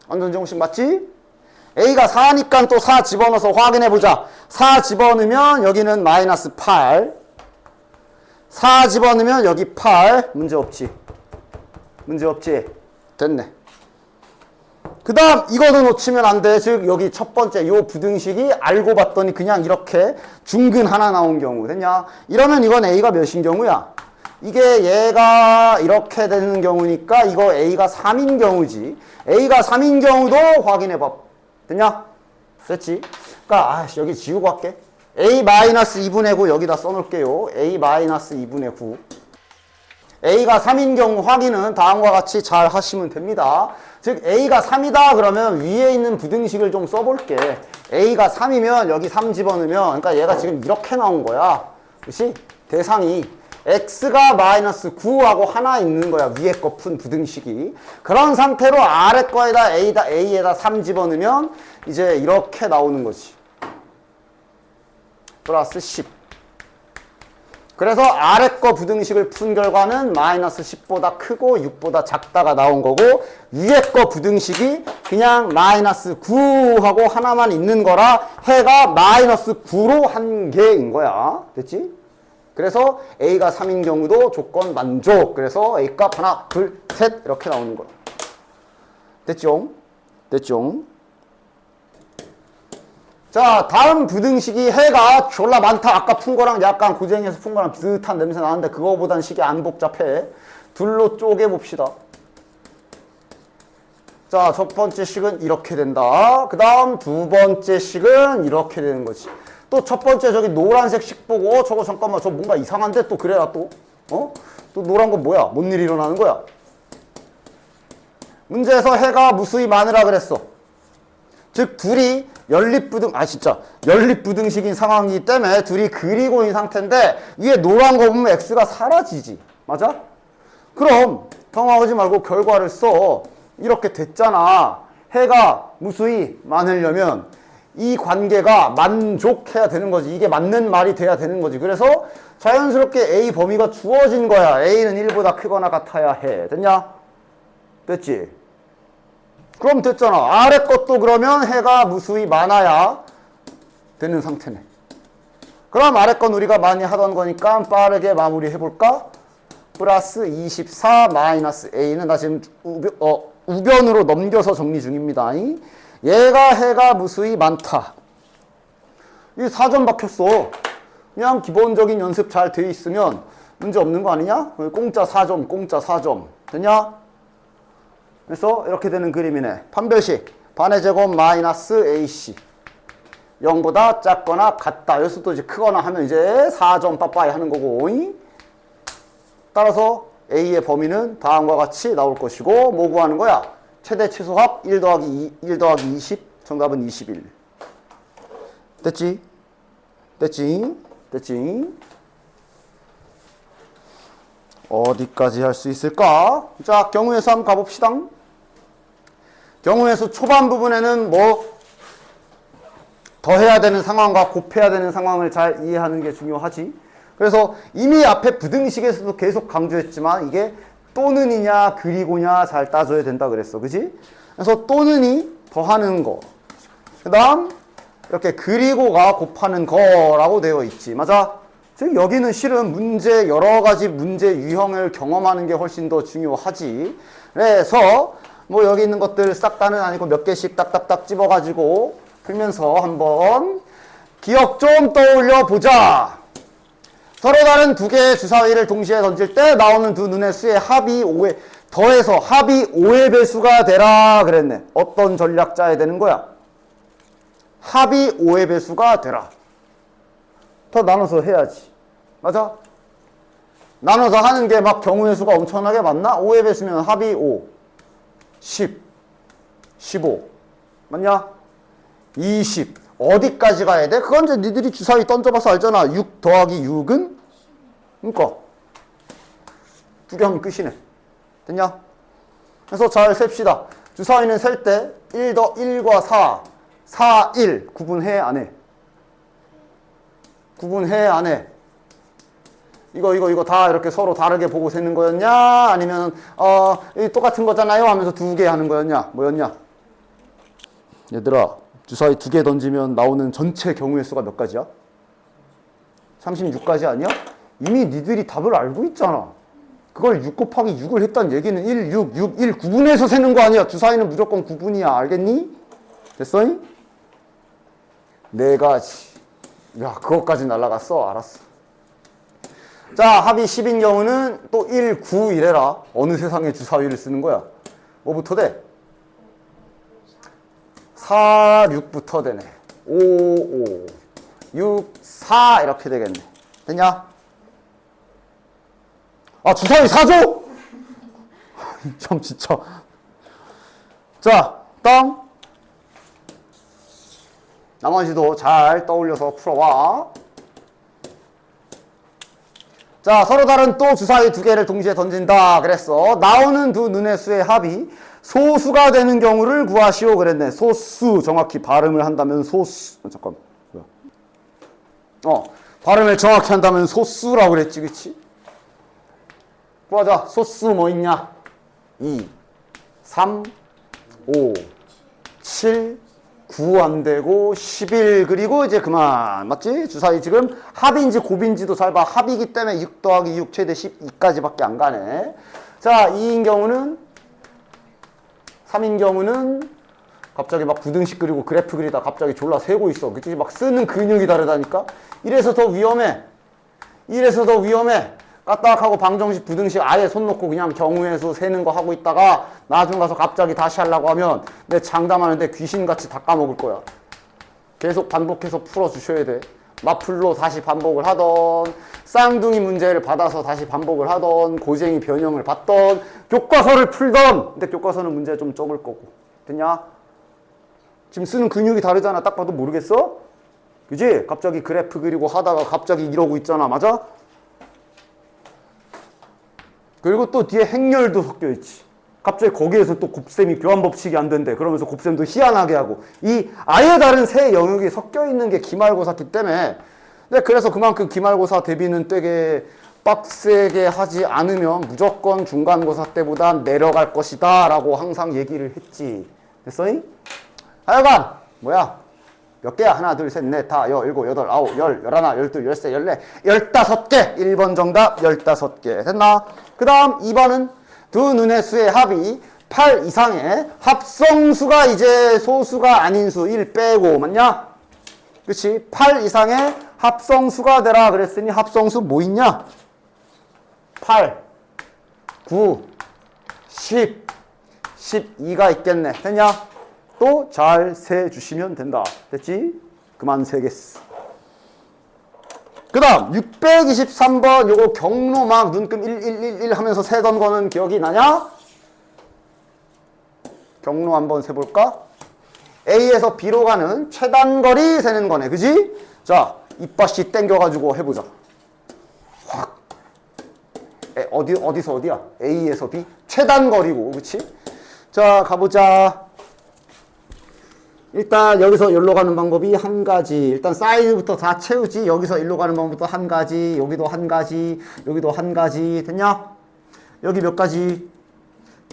완전 제곱식 맞지? a가 4니까 또 4 집어넣어서 확인해보자. 4 집어넣으면 여기는 마이너스 8 4 집어넣으면 여기 8 문제 없지? 문제 없지? 됐네. 그 다음 이거도 놓치면 안 돼. 즉 여기 첫 번째 요 부등식이 알고 봤더니 그냥 이렇게 중근 하나 나온 경우 됐냐? 이러면 이건 a가 몇인 경우야? 이게 얘가 이렇게 되는 경우니까 이거 A가 3인 경우지. A가 3인 경우도 확인해봐. 됐냐? 됐지? 그러니까 여기 지우고 할게. A-2분의 9 여기다 써놓을게요. A-2분의 9. A가 3인 경우 확인은 다음과 같이 잘 하시면 됩니다. 즉 A가 3이다 그러면 위에 있는 부등식을 좀 써볼게. A가 3이면 여기 3 집어넣으면 그러니까 얘가 지금 이렇게 나온 거야. 그치? 대상이 X가 마이너스 9하고 하나 있는 거야. 위에 거 푼 부등식이. 그런 상태로 아래 거에다 A에다 3 집어넣으면 이제 이렇게 나오는 거지. 플러스 10. 그래서 아래 거 부등식을 푼 결과는 마이너스 10보다 크고 6보다 작다가 나온 거고 위에 거 부등식이 그냥 마이너스 9하고 하나만 있는 거라 해가 마이너스 9로 한 개인 거야. 됐지? 그래서 A가 3인 경우도 조건 만족. 그래서 A값 하나, 둘, 셋 이렇게 나오는 거야. 됐죠? 됐죠? 자, 다음 부등식이 해가 졸라 많다. 아까 푼 거랑 약간 고쟁이에서 푼 거랑 비슷한 냄새 나는데 그거보단 식이 안 복잡해. 둘로 쪼개봅시다. 자, 첫 번째 식은 이렇게 된다. 그 다음 두 번째 식은 이렇게 되는 거지. 또 첫 번째 저기 노란색 식 보고 저거 잠깐만 저 뭔가 이상한데 또 그래라 또. 또 노란 건 뭐야? 뭔 일이 일어나는 거야? 문제에서 해가 무수히 많으라 그랬어. 즉 둘이 연립부등식인 상황이기 때문에 둘이 그리고 있는 상태인데 위에 노란 거 보면 x가 사라지지. 맞아? 그럼 당황하지 말고 결과를 써. 이렇게 됐잖아. 해가 무수히 많으려면 이 관계가 만족해야 되는 거지. 이게 맞는 말이 돼야 되는 거지. 그래서 자연스럽게 A 범위가 주어진 거야. A는 1보다 크거나 같아야 해. 됐냐? 됐지? 그럼 됐잖아. 아래 것도 그러면 해가 무수히 많아야 되는 상태네. 그럼 아래 건 우리가 많이 하던 거니까 빠르게 마무리 해볼까? 플러스 24 마이너스 A는 나 지금 우변으로 넘겨서 정리 중입니다. 얘가 해가 무수히 많다. 이 4점 박혔어. 그냥 기본적인 연습 잘 돼 있으면 문제 없는 거 아니냐? 공짜 4점, 공짜 4점. 됐냐? 그래서 이렇게 되는 그림이네. 판별식 반의 제곱 마이너스 AC 0보다 작거나 같다. 여기서 또 이제 크거나 하면 이제 4점 빠빠이 하는 거고. 따라서 A의 범위는 다음과 같이 나올 것이고 뭐 구하는 거야? 최대 최소합 1 더하기 20 정답은 21. 됐지? 됐지? 됐지? 어디까지 할 수 있을까? 자, 경우의 수 한번 가봅시다. 경우의 수 초반 부분에는 뭐 더해야 되는 상황과 곱해야 되는 상황을 잘 이해하는 게 중요하지. 그래서 이미 앞에 부등식에서도 계속 강조했지만 이게 또는이냐 그리고냐 잘 따져야 된다 그랬어. 그지? 그래서 또는이 더하는 거. 그 다음 이렇게 그리고가 곱하는 거라고 되어 있지. 맞아? 즉 여기는 실은 문제 여러 가지 문제 유형을 경험하는 게 훨씬 더 중요하지. 그래서 뭐 여기 있는 것들 싹 다는 아니고 몇 개씩 딱딱딱 집어가지고 풀면서 한번 기억 좀 떠올려 보자. 서로 다른 두 개의 주사위를 동시에 던질 때 나오는 두 눈의 수의 합이 5의 더해서 합이 5의 배수가 되라 그랬네. 어떤 전략 짜야 되는 거야? 합이 5의 배수가 되라. 더 나눠서 해야지. 맞아? 나눠서 하는 게 막 경우의 수가 엄청나게 많나? 5의 배수면 합이 5, 10, 15 맞냐? 20 어디까지 가야 돼? 그건 이제 니들이 주사위 던져봐서 알잖아. 6 더하기 6은? 그러니까 두 개 하면 끝이네. 됐냐? 그래서 잘 셉시다. 주사위는 셀 때 1과 4, 1 구분해 안 해? 구분해 안 해? 이거 다 이렇게 서로 다르게 보고 세는 거였냐? 아니면 똑같은 거잖아요 하면서 두 개 하는 거였냐? 뭐였냐? 얘들아 주사위 두 개 던지면 나오는 전체 경우의 수가 몇 가지야? 36가지 아니야? 이미 니들이 답을 알고 있잖아. 그걸 6 곱하기 6을 했다는 얘기는 1, 6, 6, 1 구분해서 세는 거 아니야. 주사위는 무조건 구분이야. 알겠니? 됐어? 네 가지. 야, 그것까지 날라갔어? 알았어. 자, 합이 10인 경우는 또 1, 9 이래라. 어느 세상에 주사위를 쓰는 거야? 뭐부터 돼? 4, 6부터 되네. 5, 5, 6, 4 이렇게 되겠네. 됐냐? 아, 주사위 4조? 참 진짜. 자, 다음. 나머지도 잘 떠올려서 풀어와. 자, 서로 다른 또 주사위 두 개를 동시에 던진다 그랬어. 나오는 두 눈의 수의 합이 소수가 되는 경우를 구하시오 그랬네. 소수, 정확히 발음을 한다면 소수. 잠깐. 발음을 정확히 한다면 소수라고 그랬지, 그치? 구하자. 소수 뭐 있냐? 2, 3, 5, 7, 9 안 되고 11 그리고 이제 그만. 맞지? 주사위 지금 합인지 곱인지도 잘 봐. 합이기 때문에 6 더하기 6 최대 12까지밖에 안 가네. 자, 2인 경우는 3인 경우는 갑자기 막 부등식 그리고 그래프 그리다 갑자기 졸라 세고 있어. 그치? 막 쓰는 근육이 다르다니까? 이래서 더 위험해. 이래서 더 위험해. 까딱하고 방정식, 부등식 아예 손 놓고 그냥 경우의 수 세는 거 하고 있다가 나중 가서 갑자기 다시 하려고 하면 내 장담하는데 귀신같이 다 까먹을 거야. 계속 반복해서 풀어주셔야 돼. 마플로 다시 반복을 하던, 쌍둥이 문제를 받아서 다시 반복을 하던, 고쟁이 변형을 받던, 교과서를 풀던. 근데 교과서는 문제 좀 적을 거고. 됐냐? 지금 쓰는 근육이 다르잖아. 딱 봐도 모르겠어? 그지? 갑자기 그래프 그리고 하다가 갑자기 이러고 있잖아. 맞아? 그리고 또 뒤에 행렬도 섞여 있지. 갑자기 거기에서 또 곱셈이 교환법칙이 안 된대. 그러면서 곱셈도 희한하게 하고. 이 아예 다른 세 영역이 섞여 있는 게 기말고사기 때문에. 근데 그래서 그만큼 기말고사 대비는 되게 빡세게 하지 않으면 무조건 중간고사 때보다 내려갈 것이다 라고 항상 얘기를 했지. 됐어잉? 하여간 뭐야? 몇 개야? 하나, 둘, 셋, 넷, 다, 일곱, 여덟, 아홉, 열, 열하나, 열둘, 열세, 열네, 15개. 1번 정답 15개. 됐나? 그 다음 2번은 두 눈의 수의 합이 8 이상의 합성수가 이제 소수가 아닌 수 1 빼고. 맞냐? 그치? 8 이상의 합성수가 되라 그랬으니 합성수 뭐 있냐? 8, 9, 10, 12가 있겠네. 됐냐? 또 잘 세주시면 된다. 됐지? 그만 세겠어. 그 다음 623번 요거 경로 막 눈금 1111 하면서 세던 거는 기억이 나냐? 경로 한번 세볼까? A에서 B로 가는 최단거리 세는 거네. 그지? 자, 이빠씨 땡겨가지고 해보자. 확. 어디서 어디야? A에서 B? 최단거리고. 그치? 자, 가보자. 일단 여기서 여기로 가는 방법이 한 가지. 일단 사이즈부터 다 채우지. 여기서 일로 가는 방법도 한 가지. 여기도 한 가지. 여기도 한 가지. 됐냐? 여기 몇 가지?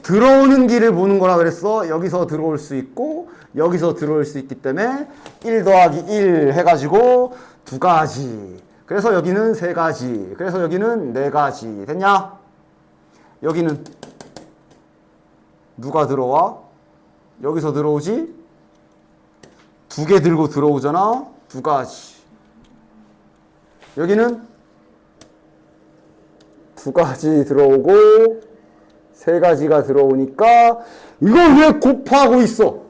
들어오는 길을 보는 거라 그랬어. 여기서 들어올 수 있고 여기서 들어올 수 있기 때문에 1 더하기 1 해가지고 2가지. 그래서 여기는 3가지. 그래서 여기는 4가지. 됐냐? 여기는 누가 들어와? 여기서 들어오지? 2개 들고 들어오잖아. 2가지. 여기는 2가지 들어오고 3가지가 들어오니까 이걸 왜 곱하고 있어?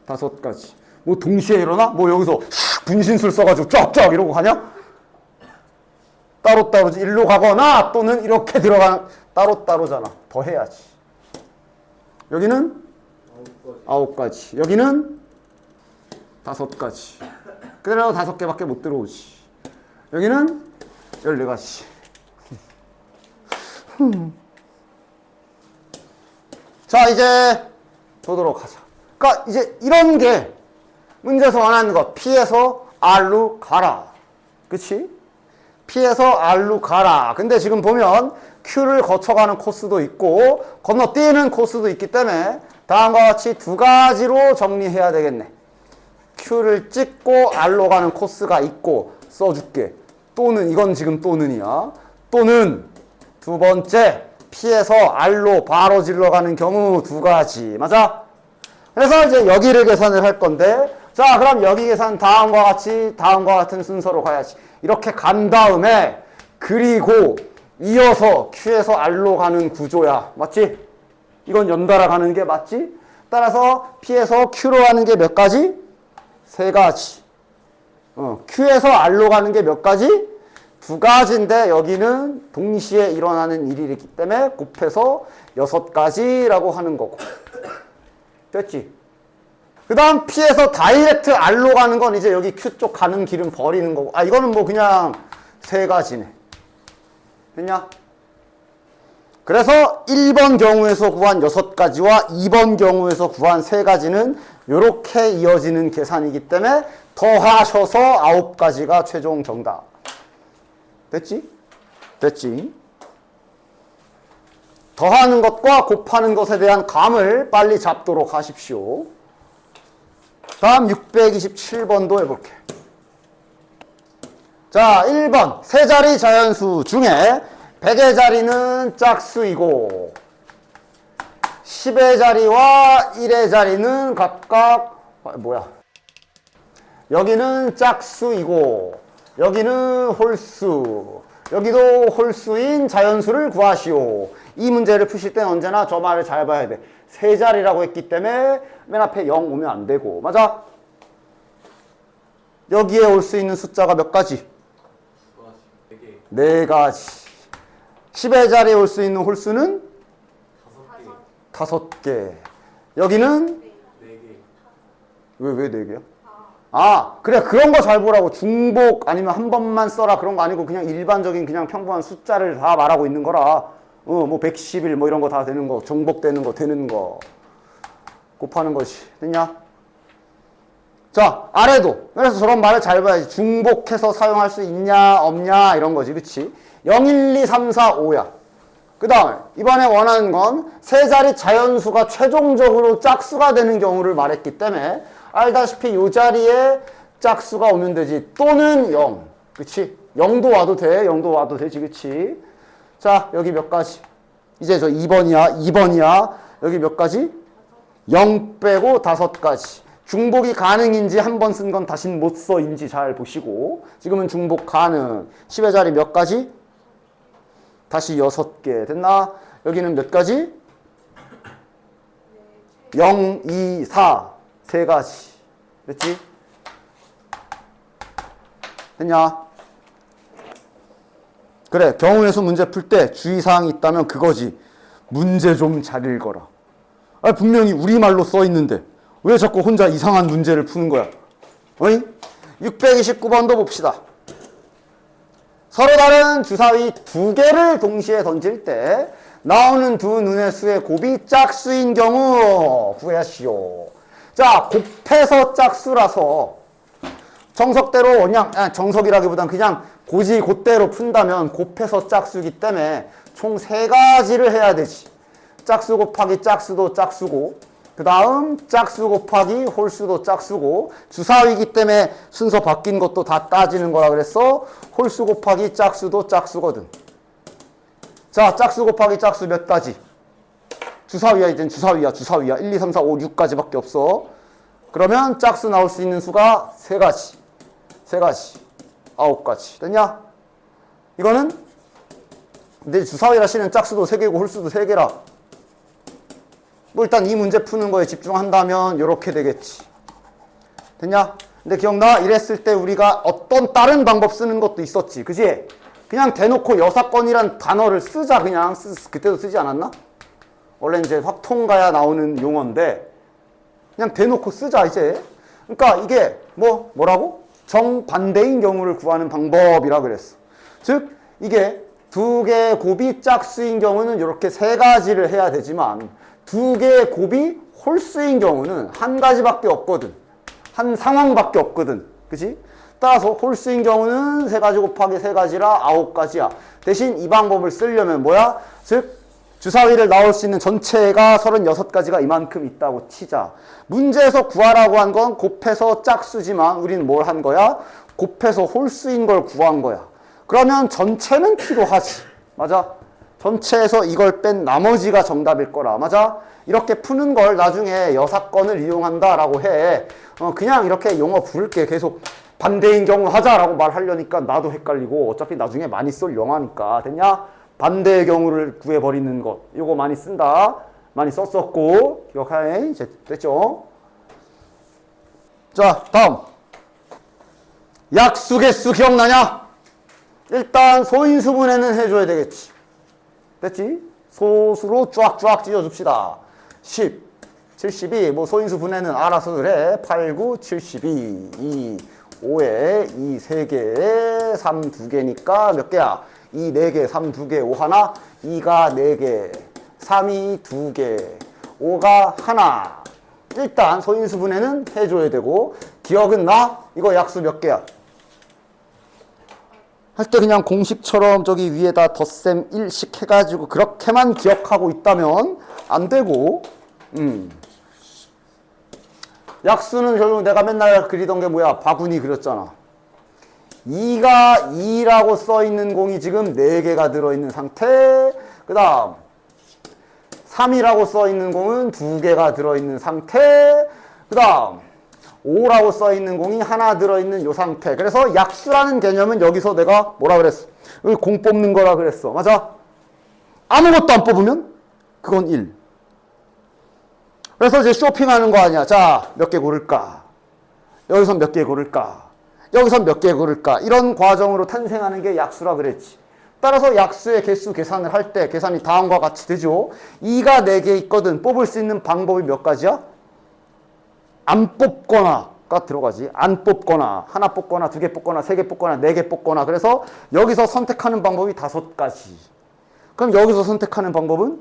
5가지. 뭐 동시에 일어나? 뭐 여기서 분신술 써가지고 쫙쫙 이러고 가냐? 따로따로 일로 가거나 또는 이렇게 들어가는 따로따로잖아. 더 해야지. 여기는 9가지. 여기는 5가지. 그대로 5개밖에 못 들어오지. 여기는 14가지. 자, 이제 보도록 하자. 그러니까 이제 이런 게 문제에서 원하는 거. P에서 R로 가라. 그치? P에서 R로 가라. 근데 지금 보면 Q를 거쳐가는 코스도 있고 건너뛰는 코스도 있기 때문에 다음과 같이 2가지로 정리해야 되겠네. Q를 찍고 R로 가는 코스가 있고 써줄게. 또는 이건 지금 또는이야. 또는 두 번째 P에서 R로 바로 질러가는 경우 2가지. 맞아? 그래서 이제 여기를 계산을 할 건데 자, 그럼 여기 계산 다음과 같은 순서로 가야지. 이렇게 간 다음에 그리고 이어서 Q에서 R로 가는 구조야. 맞지? 이건 연달아 가는 게 맞지? 따라서 P에서 Q로 가는 게 몇 가지? 세 가지. Q에서 R로 가는 게 몇 가지? 두 가지인데 여기는 동시에 일어나는 일이기 때문에 곱해서 6가지라고 하는 거고. 됐지? 그 다음 P에서 다이렉트 R로 가는 건 이제 여기 Q 쪽 가는 길은 버리는 거고. 아, 이거는 뭐 그냥 세 가지네. 됐냐? 그래서 1번 경우에서 구한 6가지와 2번 경우에서 구한 3가지는 이렇게 이어지는 계산이기 때문에 더하셔서 9가지가 최종 정답. 됐지? 됐지? 더하는 것과 곱하는 것에 대한 감을 빨리 잡도록 하십시오. 다음 627번도 해볼게. 자, 1번 세 자리 자연수 중에 100의 자리는 짝수이고 10의 자리와 1의 자리는 각각 여기는 짝수이고 여기는 홀수, 여기도 홀수인 자연수를 구하시오. 이 문제를 푸실 땐 언제나 저 말을 잘 봐야 돼. 세 자리라고 했기 때문에 맨 앞에 0 오면 안 되고. 맞아? 여기에 올 수 있는 숫자가 몇 가지? 4가지. 10의 자리에 올 수 있는 홀수는? 5개. 여기는? 4개. 왜 4개야? 아, 그래. 그런 거 잘 보라고. 중복 아니면 한 번만 써라. 그런 거 아니고 그냥 일반적인 그냥 평범한 숫자를 다 말하고 있는 거라. 뭐 111 뭐 이런 거 다 되는 거. 정복되는 거, 되는 거. 곱하는 것이. 됐냐? 자, 아래도. 그래서 저런 말을 잘 봐야지. 중복해서 사용할 수 있냐, 없냐, 이런 거지. 그치? 0, 1, 2, 3, 4, 5야. 그 다음에, 이번에 원하는 건 세 자리 자연수가 최종적으로 짝수가 되는 경우를 말했기 때문에, 알다시피 이 자리에 짝수가 오면 되지. 또는 0. 그치? 0도 와도 돼. 0도 와도 되지. 그치? 자, 여기 몇 가지? 이제 저 2번이야. 여기 몇 가지? 0 빼고 5가지. 중복이 가능인지 한 번 쓴 건 다신 못 써인지 잘 보시고. 지금은 중복 가능. 10의 자리 몇 가지? 다시 6개. 됐나? 여기는 몇 가지? 0, 2, 4. 3가지. 됐지? 됐냐? 그래, 경우의 수 문제 풀 때 주의사항이 있다면 그거지. 문제 좀 잘 읽어라. 아, 분명히 우리말로 써 있는데 왜 자꾸 혼자 이상한 문제를 푸는 거야? 어이? 629번도 봅시다. 서로 다른 주사위 2개를 동시에 던질 때 나오는 두 눈의 수의 곱이 짝수인 경우 구하시오. 자, 곱해서 짝수라서 정석대로 그냥 정석이라기보단 그냥 고지 곧대로 푼다면 곱해서 짝수기 때문에 총 3가지를 해야 되지. 짝수 곱하기 짝수도 짝수고 그 다음 짝수 곱하기 홀수도 짝수고 주사위이기 때문에 순서 바뀐 것도 다 따지는 거라 그랬어. 홀수 곱하기 짝수도 짝수거든. 자, 짝수 곱하기 짝수 몇 가지? 주사위야. 이젠 주사위야. 1, 2, 3, 4, 5, 6가지밖에 없어. 그러면 짝수 나올 수 있는 수가 3가지. 9가지. 됐냐? 이거는 내 주사위라 씨는 짝수도 3개고 홀수도 3개라. 뭐 일단 이 문제 푸는 거에 집중한다면 이렇게 되겠지. 됐냐? 근데 기억나? 이랬을 때 우리가 어떤 다른 방법 쓰는 것도 있었지. 그지? 그냥 대놓고 여사건이란 단어를 쓰자. 그냥 그때도 쓰지 않았나? 원래 이제 확통가야 나오는 용어인데 그냥 대놓고 쓰자 이제. 그러니까 이게 뭐라고? 정반대인 경우를 구하는 방법이라 그랬어. 즉 이게 2개의 곱이 짝수인 경우는 이렇게 3가지를 해야 되지만 2개의 곱이 홀수인 경우는 1가지밖에 없거든. 한 상황밖에 없거든. 그치? 따라서 홀수인 경우는 3가지 곱하기 3가지라 9가지야. 대신 이 방법을 쓰려면 뭐야? 즉 주사위를 나올 수 있는 전체가 36가지가 이만큼 있다고 치자. 문제에서 구하라고 한 건 곱해서 짝수지만 우리는 뭘 한 거야? 곱해서 홀수인 걸 구한 거야. 그러면 전체는 필요하지. 맞아? 전체에서 이걸 뺀 나머지가 정답일 거라. 맞아? 이렇게 푸는 걸 나중에 여사건을 이용한다라고 해. 그냥 이렇게 용어 부를게. 계속 반대인 경우 하자라고 말하려니까 나도 헷갈리고 어차피 나중에 많이 쏠 영화니까. 됐냐? 반대의 경우를 구해버리는 것. 이거 많이 쓴다. 많이 썼었고. 기억하네. 이제 됐죠? 자, 다음. 약수, 개수 기억나냐? 일단 소인수분해는 해줘야 되겠지. 됐지? 소수로 쫙쫙 찢어줍시다. 10, 72. 뭐 소인수 분해는 알아서 그래. 8, 9, 72. 2, 5에 2, 3개, 3, 2개니까 몇 개야? 2, 4개, 3, 2개, 5 하나. 2가 4개, 3이 2개, 5가 하나. 일단 소인수 분해는 해줘야 되고. 기억은 나? 이거 약수 몇 개야? 할 때 그냥 공식처럼 저기 위에다 덧셈 1씩 해가지고 그렇게만 기억하고 있다면 안 되고, 약수는 결국 내가 맨날 그리던 게 뭐야? 바구니 그렸잖아. 2가 2라고 써있는 공이 지금 4개가 들어있는 상태. 그 다음 3이라고 써있는 공은 2개가 들어있는 상태. 그 다음 5라고 써있는 공이 하나 들어있는 요 상태. 그래서 약수라는 개념은 여기서 내가 뭐라 그랬어? 공 뽑는 거라 그랬어. 맞아? 아무것도 안 뽑으면 그건 1. 그래서 이제 쇼핑하는 거 아니야. 자, 몇 개 고를까? 여기서 몇 개 고를까? 여기서 몇 개 고를까? 이런 과정으로 탄생하는 게 약수라 그랬지. 따라서 약수의 개수 계산을 할 때 계산이 다음과 같이 되죠. 2가 4개 있거든. 뽑을 수 있는 방법이 몇 가지야? 안 뽑거나가 들어가지. 안 뽑거나, 하나 뽑거나, 2개 뽑거나, 3개 뽑거나, 4개 뽑거나. 그래서 여기서 선택하는 방법이 5가지. 그럼 여기서 선택하는 방법은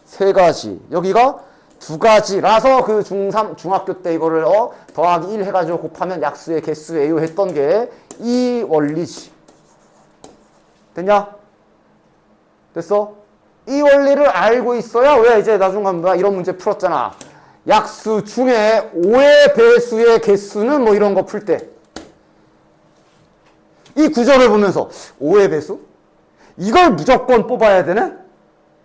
3가지. 여기가 2가지라서 그 중3, 중학교 때 이거를 더하기 1 해가지고 곱하면 약수의 개수예요 했던 게 이 원리지. 됐냐? 됐어? 이 원리를 알고 있어야 왜 이제 나중에 이런 문제 풀었잖아. 약수 중에 5의 배수의 개수는 뭐 이런 거 풀 때 이 구조를 보면서 5의 배수? 이걸 무조건 뽑아야 되네?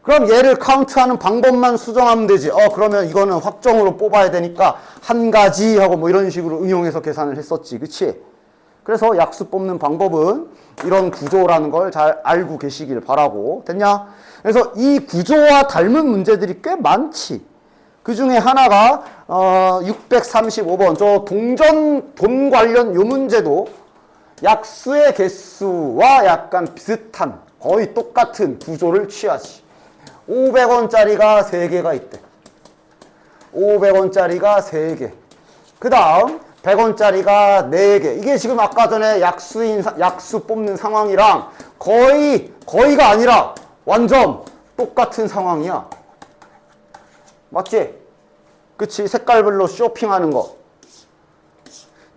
그럼 얘를 카운트하는 방법만 수정하면 되지. 그러면 이거는 확정으로 뽑아야 되니까 한 가지 하고 뭐 이런 식으로 응용해서 계산을 했었지. 그치? 그래서 약수 뽑는 방법은 이런 구조라는 걸 잘 알고 계시길 바라고. 됐냐? 그래서 이 구조와 닮은 문제들이 꽤 많지. 그 중에 하나가 635번 저 동전 돈 관련 요 문제도 약수의 개수와 약간 비슷한 거의 똑같은 구조를 취하지. 500원짜리가 3개가 있대. 500원짜리가 3개. 그 다음 100원짜리가 4개. 이게 지금 아까 전에 약수 뽑는 상황이랑 거의가 아니라 완전 똑같은 상황이야. 맞지? 그치? 색깔별로 쇼핑하는 거.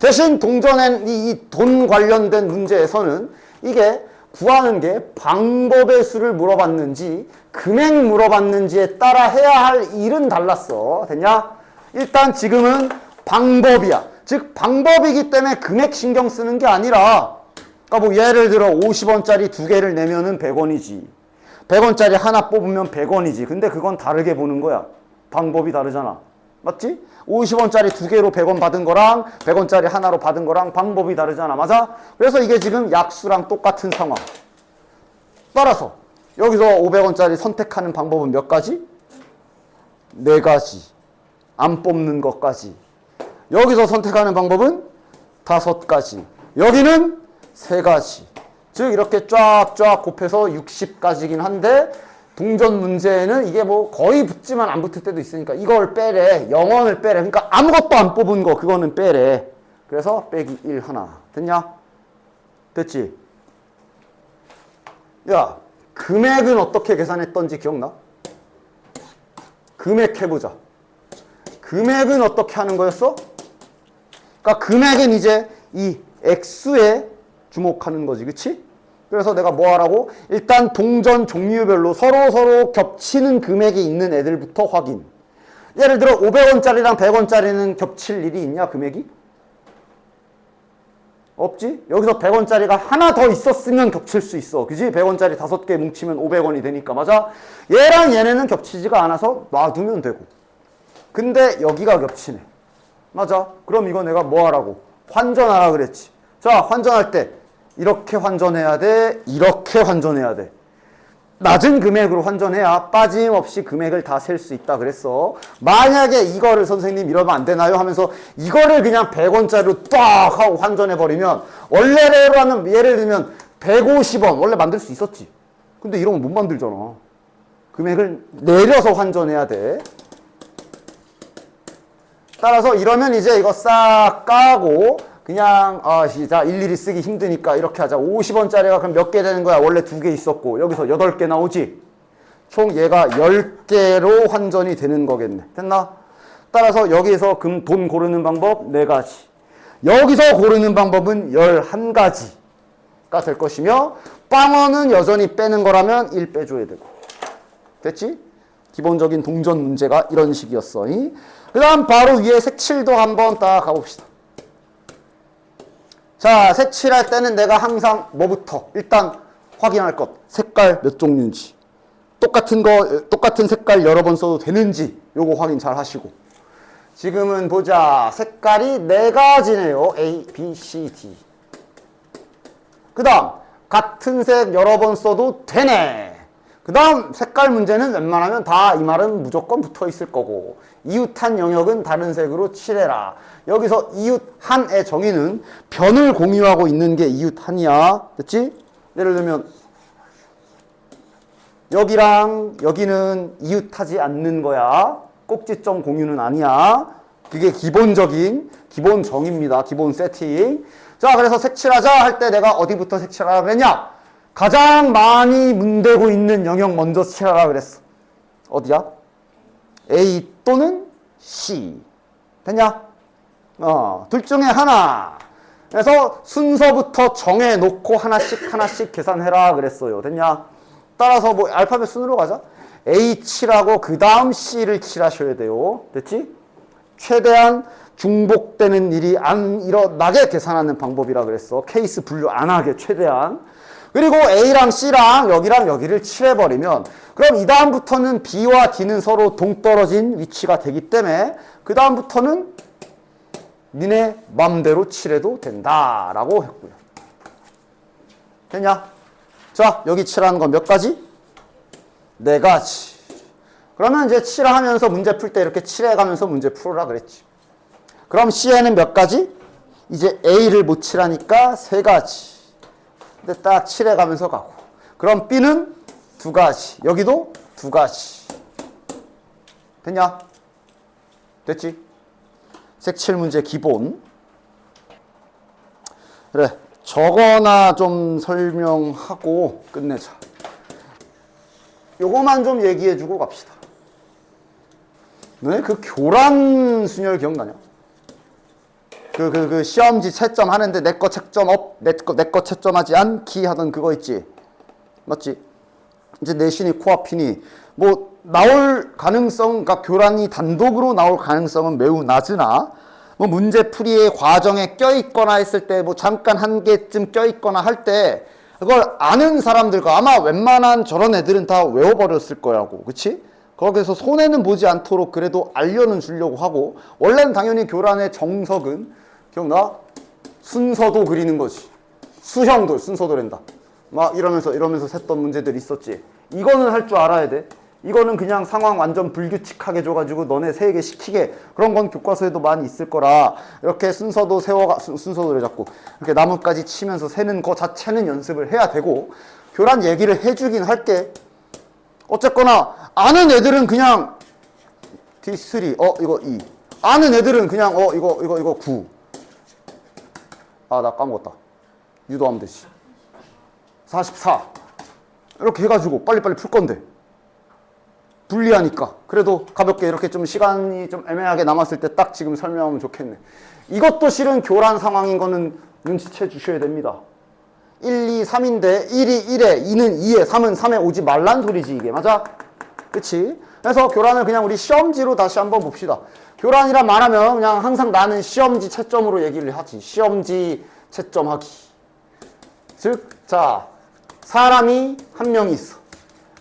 대신 동전엔 이 돈 관련된 문제에서는 이게 구하는 게 방법의 수를 물어봤는지 금액 물어봤는지에 따라 해야 할 일은 달랐어. 됐냐? 일단 지금은 방법이야. 즉 방법이기 때문에 금액 신경 쓰는 게 아니라, 그러니까 뭐 예를 들어 50원짜리 2개를 내면은 100원이지. 100원짜리 하나 뽑으면 100원이지. 근데 그건 다르게 보는 거야. 방법이 다르잖아. 맞지? 50원짜리 2개로 100원 받은 거랑 100원짜리 하나로 받은 거랑 방법이 다르잖아. 맞아? 그래서 이게 지금 약수랑 똑같은 상황. 따라서 여기서 500원짜리 선택하는 방법은 몇 가지? 4가지. 안 뽑는 것까지. 여기서 선택하는 방법은 5가지. 여기는 3가지. 즉 이렇게 쫙쫙 곱해서 60가지긴 한데 동전 문제에는 이게 뭐 거의 붙지만 안 붙을 때도 있으니까 이걸 빼래. 0원을 빼래. 그러니까 아무것도 안 뽑은 거 그거는 빼래. 그래서 빼기 1 하나. 됐냐? 됐지? 야, 금액은 어떻게 계산했던지 기억나? 금액 해보자. 금액은 어떻게 하는 거였어? 그러니까 금액은 이제 이 액수에 주목하는 거지. 그치? 그래서 내가 뭐 하라고? 일단 동전 종류별로 서로 겹치는 금액이 있는 애들부터 확인. 예를 들어 500원짜리랑 100원짜리는 겹칠 일이 있냐? 금액이? 없지? 여기서 100원짜리가 하나 더 있었으면 겹칠 수 있어. 그지? 100원짜리 5개 뭉치면 500원이 되니까. 맞아? 얘랑 얘네는 겹치지가 않아서 놔두면 되고. 근데 여기가 겹치네. 맞아? 그럼 이거 내가 뭐 하라고? 환전하라 그랬지. 자, 환전할 때 이렇게 환전해야 돼, 이렇게 환전해야 돼. 낮은 금액으로 환전해야 빠짐없이 금액을 다 셀 수 있다 그랬어. 만약에 이거를 선생님 이러면 안 되나요? 하면서 이거를 그냥 100원짜리로 딱 하고 환전해버리면 원래대로 하면 예를 들면 150원 원래 만들 수 있었지. 근데 이러면 못 만들잖아. 금액을 내려서 환전해야 돼. 따라서 이러면 이제 이거 싹 까고 그냥 자 일일이 쓰기 힘드니까 이렇게 하자. 50원짜리가 그럼 몇 개 되는 거야? 원래 2개 있었고 여기서 8개 나오지? 총 얘가 10개로 환전이 되는 거겠네. 됐나? 따라서 여기에서 돈 고르는 방법 4가지. 여기서 고르는 방법은 11가지가 될 것이며 빵원은 여전히 빼는 거라면 1 빼줘야 되고. 됐지? 기본적인 동전 문제가 이런 식이었어. 그 다음 바로 위에 색칠도 한번 딱 가봅시다. 자, 색칠할 때는 내가 항상 뭐부터? 일단 확인할 것. 색깔 몇 종류인지. 똑같은 색깔 여러 번 써도 되는지 요거 확인 잘 하시고. 지금은 보자. 색깔이 4가지네요. A, B, C, D. 그 다음 같은 색 여러 번 써도 되네. 그 다음 색깔 문제는 웬만하면 다 이 말은 무조건 붙어 있을 거고 이웃한 영역은 다른 색으로 칠해라. 여기서 이웃한의 정의는 변을 공유하고 있는 게 이웃한이야. 됐지? 예를 들면 여기랑 여기는 이웃하지 않는 거야. 꼭지점 공유는 아니야. 그게 기본 정의입니다. 기본 세팅. 자, 그래서 색칠하자 할 때 내가 어디부터 색칠하라 그랬냐? 가장 많이 문대고 있는 영역 먼저 칠하라 그랬어. 어디야? A 또는 C. 됐냐? 둘 중에 하나. 그래서 순서부터 정해놓고 하나씩 계산해라 그랬어요. 됐냐? 따라서 뭐 알파벳 순으로 가자. A 칠하고 그 다음 C를 칠하셔야 돼요. 됐지? 최대한 중복되는 일이 안 일어나게 계산하는 방법이라 그랬어. 케이스 분류 안 하게 최대한. 그리고 A랑 C랑 여기랑 여기를 칠해버리면 그럼 이 다음부터는 B와 D는 서로 동떨어진 위치가 되기 때문에 그 다음부터는 니네 맘대로 칠해도 된다라고 했고요. 됐냐? 자, 여기 칠하는 건 몇 가지? 4가지. 그러면 이제 칠하면서 문제 풀 때 이렇게 칠해가면서 문제 풀어라 그랬지. 그럼 C에는 몇 가지? 이제 A를 못 칠하니까 3가지. 근데 딱 칠해가면서 가고. 그럼 B는 2가지. 여기도 2가지. 됐냐? 됐지? 색칠 문제 기본. 그래. 저거나 좀 설명하고 끝내자. 요거만 좀 얘기해주고 갑시다. 너네 그 교란 순열 기억나냐? 그 시험지 채점 하는데 내 거 채점 업, 내 거 채점하지 않기 하던 그거 있지? 맞지? 이제 내신이 코앞이니 뭐 나올 가능성, 그러니까 교란이 단독으로 나올 가능성은 매우 낮으나 뭐 문제풀이의 과정에 껴있거나 했을 때 뭐 잠깐 한 개쯤 껴있거나 할 때 그걸 아는 사람들과 아마 웬만한 저런 애들은 다 외워버렸을 거라고. 그치? 거기서 손해는 보지 않도록 그래도 알려는 주려고 하고 원래는 당연히 교란의 정석은 기억나? 순서도 그리는 거지. 수형도 순서도랜다. 막 이러면서 셌던 문제들 있었지. 이거는 할 줄 알아야 돼. 이거는 그냥 상황 완전 불규칙하게 줘가지고 너네 세게 시키게 그런 건 교과서에도 많이 있을 거라 이렇게 순서도 순서도를 잡고 이렇게 나뭇가지 치면서 세는 거 자체는 연습을 해야 되고 교란 얘기를 해주긴 할게. 어쨌거나 아는 애들은 그냥 D3 이거 2 아는 애들은 그냥 이거 9 아 나 까먹었다. 유도하면 되지. 44 이렇게 해가지고 빨리빨리 풀 건데 불리하니까 그래도 가볍게 이렇게 좀 시간이 좀 애매하게 남았을 때 딱 지금 설명하면 좋겠네. 이것도 실은 교란 상황인 거는 눈치채 주셔야 됩니다. 1, 2, 3인데 1이 1에 2는 2에 3은 3에 오지 말란 소리지 이게. 맞아? 그치? 그래서 교란을 그냥 우리 시험지로 다시 한번 봅시다. 교란이라 말하면 그냥 항상 나는 시험지 채점으로 얘기를 하지. 시험지 채점하기. 즉, 자, 사람이 한 명 있어.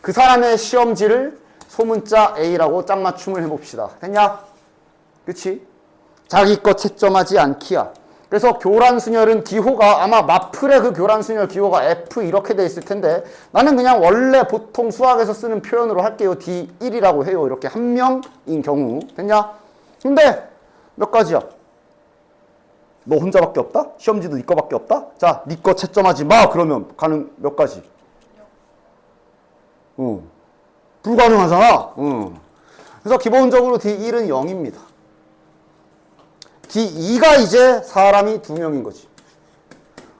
그 사람의 시험지를 소문자 A라고 짝맞춤을 해봅시다. 됐냐? 그치? 자기 거 채점하지 않기야. 그래서 교란순열은 기호가 아마 마플의 그 교란순열 기호가 F 이렇게 돼 있을 텐데 나는 그냥 원래 보통 수학에서 쓰는 표현으로 할게요. D1이라고 해요. 이렇게 한 명인 경우. 됐냐? 근데 몇 가지야? 너 혼자밖에 없다? 시험지도 네 거밖에 없다? 자, 네 거 채점하지 마. 그러면 가능 몇 가지? 불가능하잖아. 그래서 기본적으로 D1은 0입니다. D2가 이제 사람이 2명인 거지.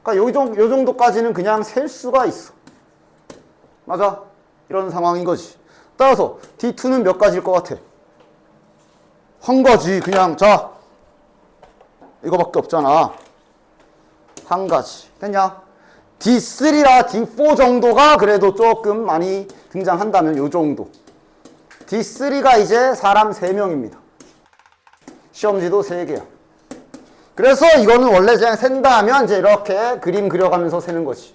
그러니까 요 정도까지는 그냥 셀 수가 있어. 맞아? 이런 상황인 거지. 따라서 D2는 몇 가지일 것 같아? 한 가지. 그냥 자 이거밖에 없잖아. 한 가지. 됐냐? D3라 D4 정도가 그래도 조금 많이 등장한다면 요 정도. D3가 이제 사람 3명입니다. 시험지도 3개야. 그래서 이거는 원래 그냥 센다 하면 이제 이렇게 그림 그려가면서 세는 거지.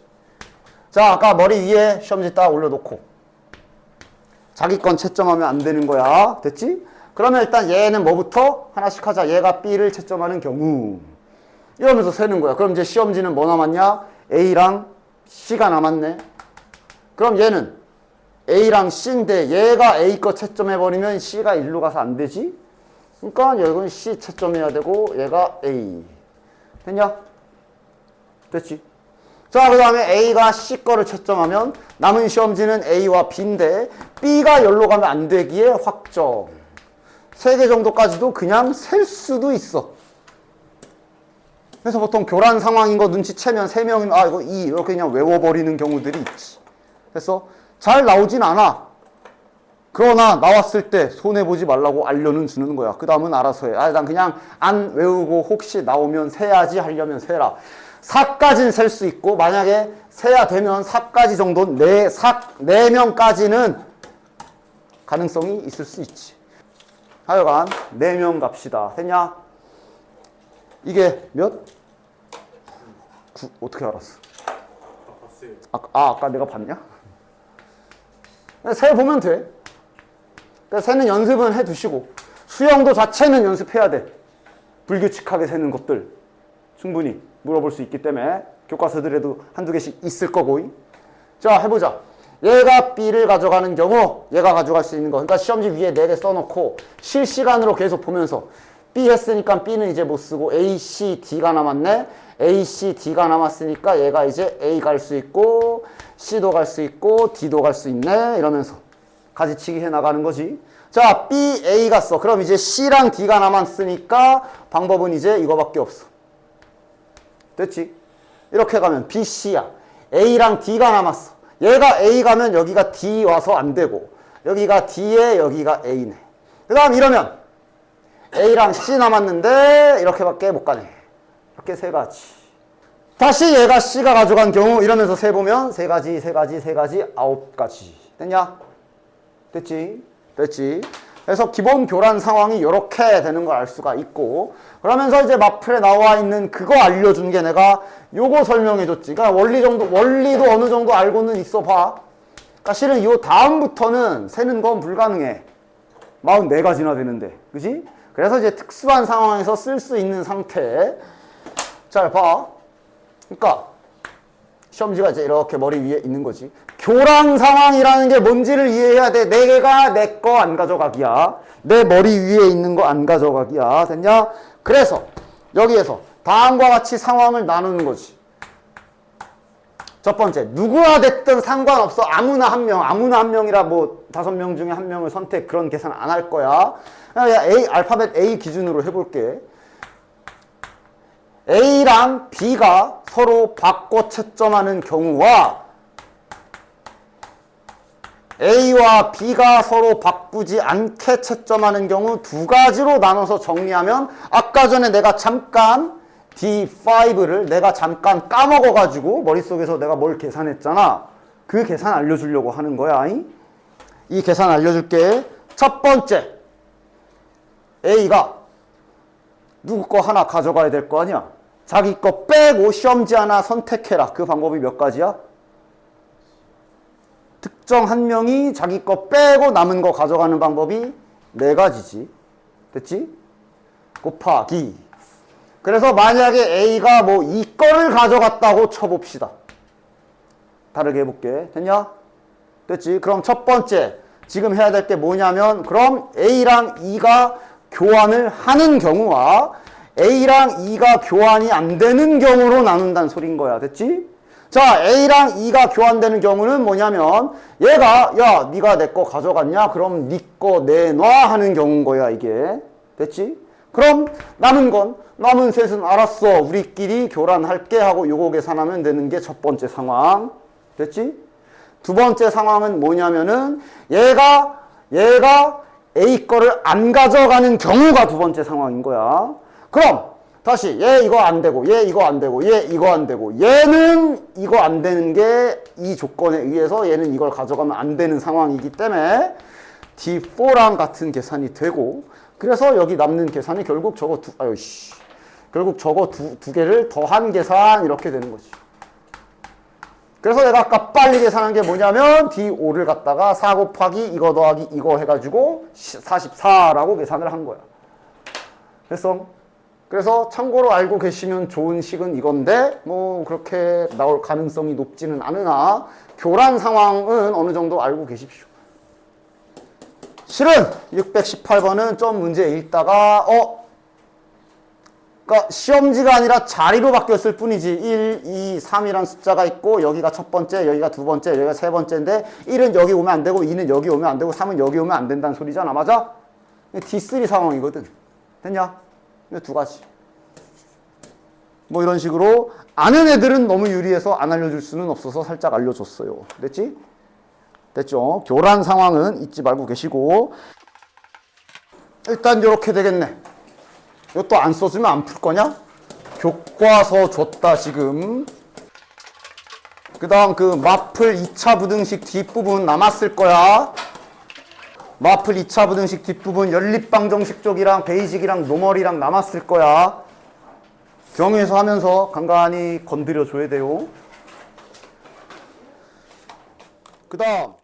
자, 아까 머리 위에 시험지 딱 올려놓고 자기 건 채점하면 안 되는 거야. 됐지? 그러면 일단 얘는 뭐부터? 하나씩 하자. 얘가 B를 채점하는 경우 이러면서 세는 거야. 그럼 이제 시험지는 뭐 남았냐? A랑 C가 남았네. 그럼 얘는 A랑 C인데 얘가 A 거 채점해버리면 C가 일로 가서 안 되지? 그러니까 여기는 C 채점해야 되고 얘가 A. 됐냐? 됐지? 자, 그 다음에 A가 C 거를 채점하면 남은 시험지는 A와 B인데 B가 여기로 가면 안 되기에 확정. 3개 정도까지도 그냥 셀 수도 있어. 그래서 보통 교란 상황인 거 눈치채면 3명이면 아 이거 2 이렇게 그냥 외워버리는 경우들이 있지. 그래서 잘 나오진 않아. 그러나 나왔을 때 손해보지 말라고 알려는 주는 거야. 그 다음은 알아서 해. 아, 난 그냥 안 외우고 혹시 나오면 세야지 하려면 세라. 4까지는 셀 수 있고 만약에 세야 되면 4까지 정도는 4명까지는 가능성이 있을 수 있지. 하여간 4명 갑시다. 됐냐? 이게 몇? 9. 어떻게 알았어? 아까 내가 봤냐? 세 보면 돼. 그러니까 세는 연습은 해두시고 수영도 자체는 연습해야 돼. 불규칙하게 세는 것들 충분히 물어볼 수 있기 때문에 교과서들에도 한두 개씩 있을 거고. 자, 해보자. 얘가 B를 가져가는 경우 얘가 가져갈 수 있는 거. 그러니까 시험지 위에 4개 써놓고 실시간으로 계속 보면서 B 했으니까 B는 이제 못 쓰고 A, C, D가 남았네. A, C, D가 남았으니까 얘가 이제 A 갈 수 있고 C도 갈 수 있고 D도 갈 수 있네. 이러면서 가지치기 해 나가는 거지. 자, B, A 갔어. 그럼 이제 C랑 D가 남았으니까 방법은 이제 이거밖에 없어. 됐지? 이렇게 가면 B, C야. A랑 D가 남았어. 얘가 A 가면 여기가 D 와서 안 되고 여기가 D에 여기가 A네. 그 다음 이러면 A랑 C 남았는데 이렇게밖에 못 가네. 이렇게 3가지. 다시 얘가 C가 가져간 경우 이러면서 세보면 3가지, 3가지, 3가지, 9가지. 됐냐? 됐지? 됐지? 그래서 기본 교란 상황이 이렇게 되는 걸 알 수가 있고 그러면서 이제 마플에 나와 있는 그거 알려준 게 내가 요거 설명해 줬지. 그러니까 원리도 어느 정도 알고는 있어 봐. 그러니까 실은 요 다음부터는 세는 건 불가능해. 44가지나 되는데. 그지? 그래서 이제 특수한 상황에서 쓸 수 있는 상태. 잘 봐. 그러니까 시험지가 이제 이렇게 머리 위에 있는 거지. 교란 상황이라는 게 뭔지를 이해해야 돼. 내가 내 거 안 가져가기야. 내 머리 위에 있는 거 안 가져가기야. 됐냐? 그래서 여기에서 다음과 같이 상황을 나누는 거지. 첫 번째, 누구나 됐든 상관없어. 아무나 한 명이라 뭐 5명 중에 1명을 선택 그런 계산 안 할 거야. 그냥 알파벳 A 기준으로 해볼게. A랑 B가 서로 바꿔 채점하는 경우와 A와 B가 서로 바꾸지 않게 채점하는 경우 2가지로 나눠서 정리하면 아까 전에 내가 잠깐 D5를 내가 잠깐 까먹어가지고 머릿속에서 내가 뭘 계산했잖아. 그 계산 알려주려고 하는 거야. 이 계산 알려줄게. 첫 번째, A가 누구 거 하나 가져가야 될 거 아니야. 자기 거 빼고 시험지 하나 선택해라. 그 방법이 몇 가지야? 특정 한 명이 자기 거 빼고 남은 거 가져가는 방법이 4가지지. 됐지? 곱하기. 그래서 만약에 A가 뭐 이 거를 가져갔다고 쳐봅시다. 다르게 해볼게. 됐냐? 됐지? 그럼 첫 번째 지금 해야 될 게 뭐냐면 그럼 A랑 E가 교환을 하는 경우와 A랑 E가 교환이 안 되는 경우로 나눈다는 소린 거야. 됐지? 자, A랑 E가 교환되는 경우는 뭐냐면 얘가 야, 네가 내 거 가져갔냐? 그럼 네 거 내놔 하는 경우인 거야, 이게. 됐지? 그럼 남은 셋은 알았어. 우리끼리 교란할게 하고 요거 계산하면 되는 게 첫 번째 상황. 됐지? 두 번째 상황은 뭐냐면은 얘가 A 거를 안 가져가는 경우가 두 번째 상황인 거야. 그럼 다시 얘 이거 안 되고 얘 이거 안 되고 얘 이거 안 되고 얘는 이거 안 되는 게 이 조건에 의해서 얘는 이걸 가져가면 안 되는 상황이기 때문에 D4랑 같은 계산이 되고 그래서 여기 남는 계산이 결국 저거 두 개를 더한 계산 이렇게 되는 거지. 그래서 내가 아까 빨리 계산한 게 뭐냐면 D5를 갖다가 4 곱하기 이거 더하기 이거 해가지고 44라고 계산을 한 거야. 그래서 참고로 알고 계시면 좋은 식은 이건데 뭐 그렇게 나올 가능성이 높지는 않으나 교란 상황은 어느 정도 알고 계십시오. 실은 618번은 좀 문제 읽다가 그러니까 시험지가 아니라 자리로 바뀌었을 뿐이지 1, 2, 3이란 숫자가 있고 여기가 첫 번째, 여기가 두 번째, 여기가 세 번째인데 1은 여기 오면 안 되고 2는 여기 오면 안 되고 3은 여기 오면 안 된다는 소리잖아. 맞아? D3 상황이거든. 됐냐? 이 두 가지. 뭐 이런 식으로 아는 애들은 너무 유리해서 안 알려줄 수는 없어서 살짝 알려줬어요. 됐지? 됐죠? 교란 상황은 잊지 말고 계시고 일단 이렇게 되겠네. 이것도 안 써주면 안 풀 거냐? 교과서 줬다 지금. 그 다음 그 마플 2차 부등식 뒷부분 남았을 거야. 마플 2차 부등식 뒷부분 연립방정식 쪽이랑 베이직이랑 노멀이랑 남았을 거야. 경위에서 하면서 간간히 건드려 줘야 돼요. 그 다음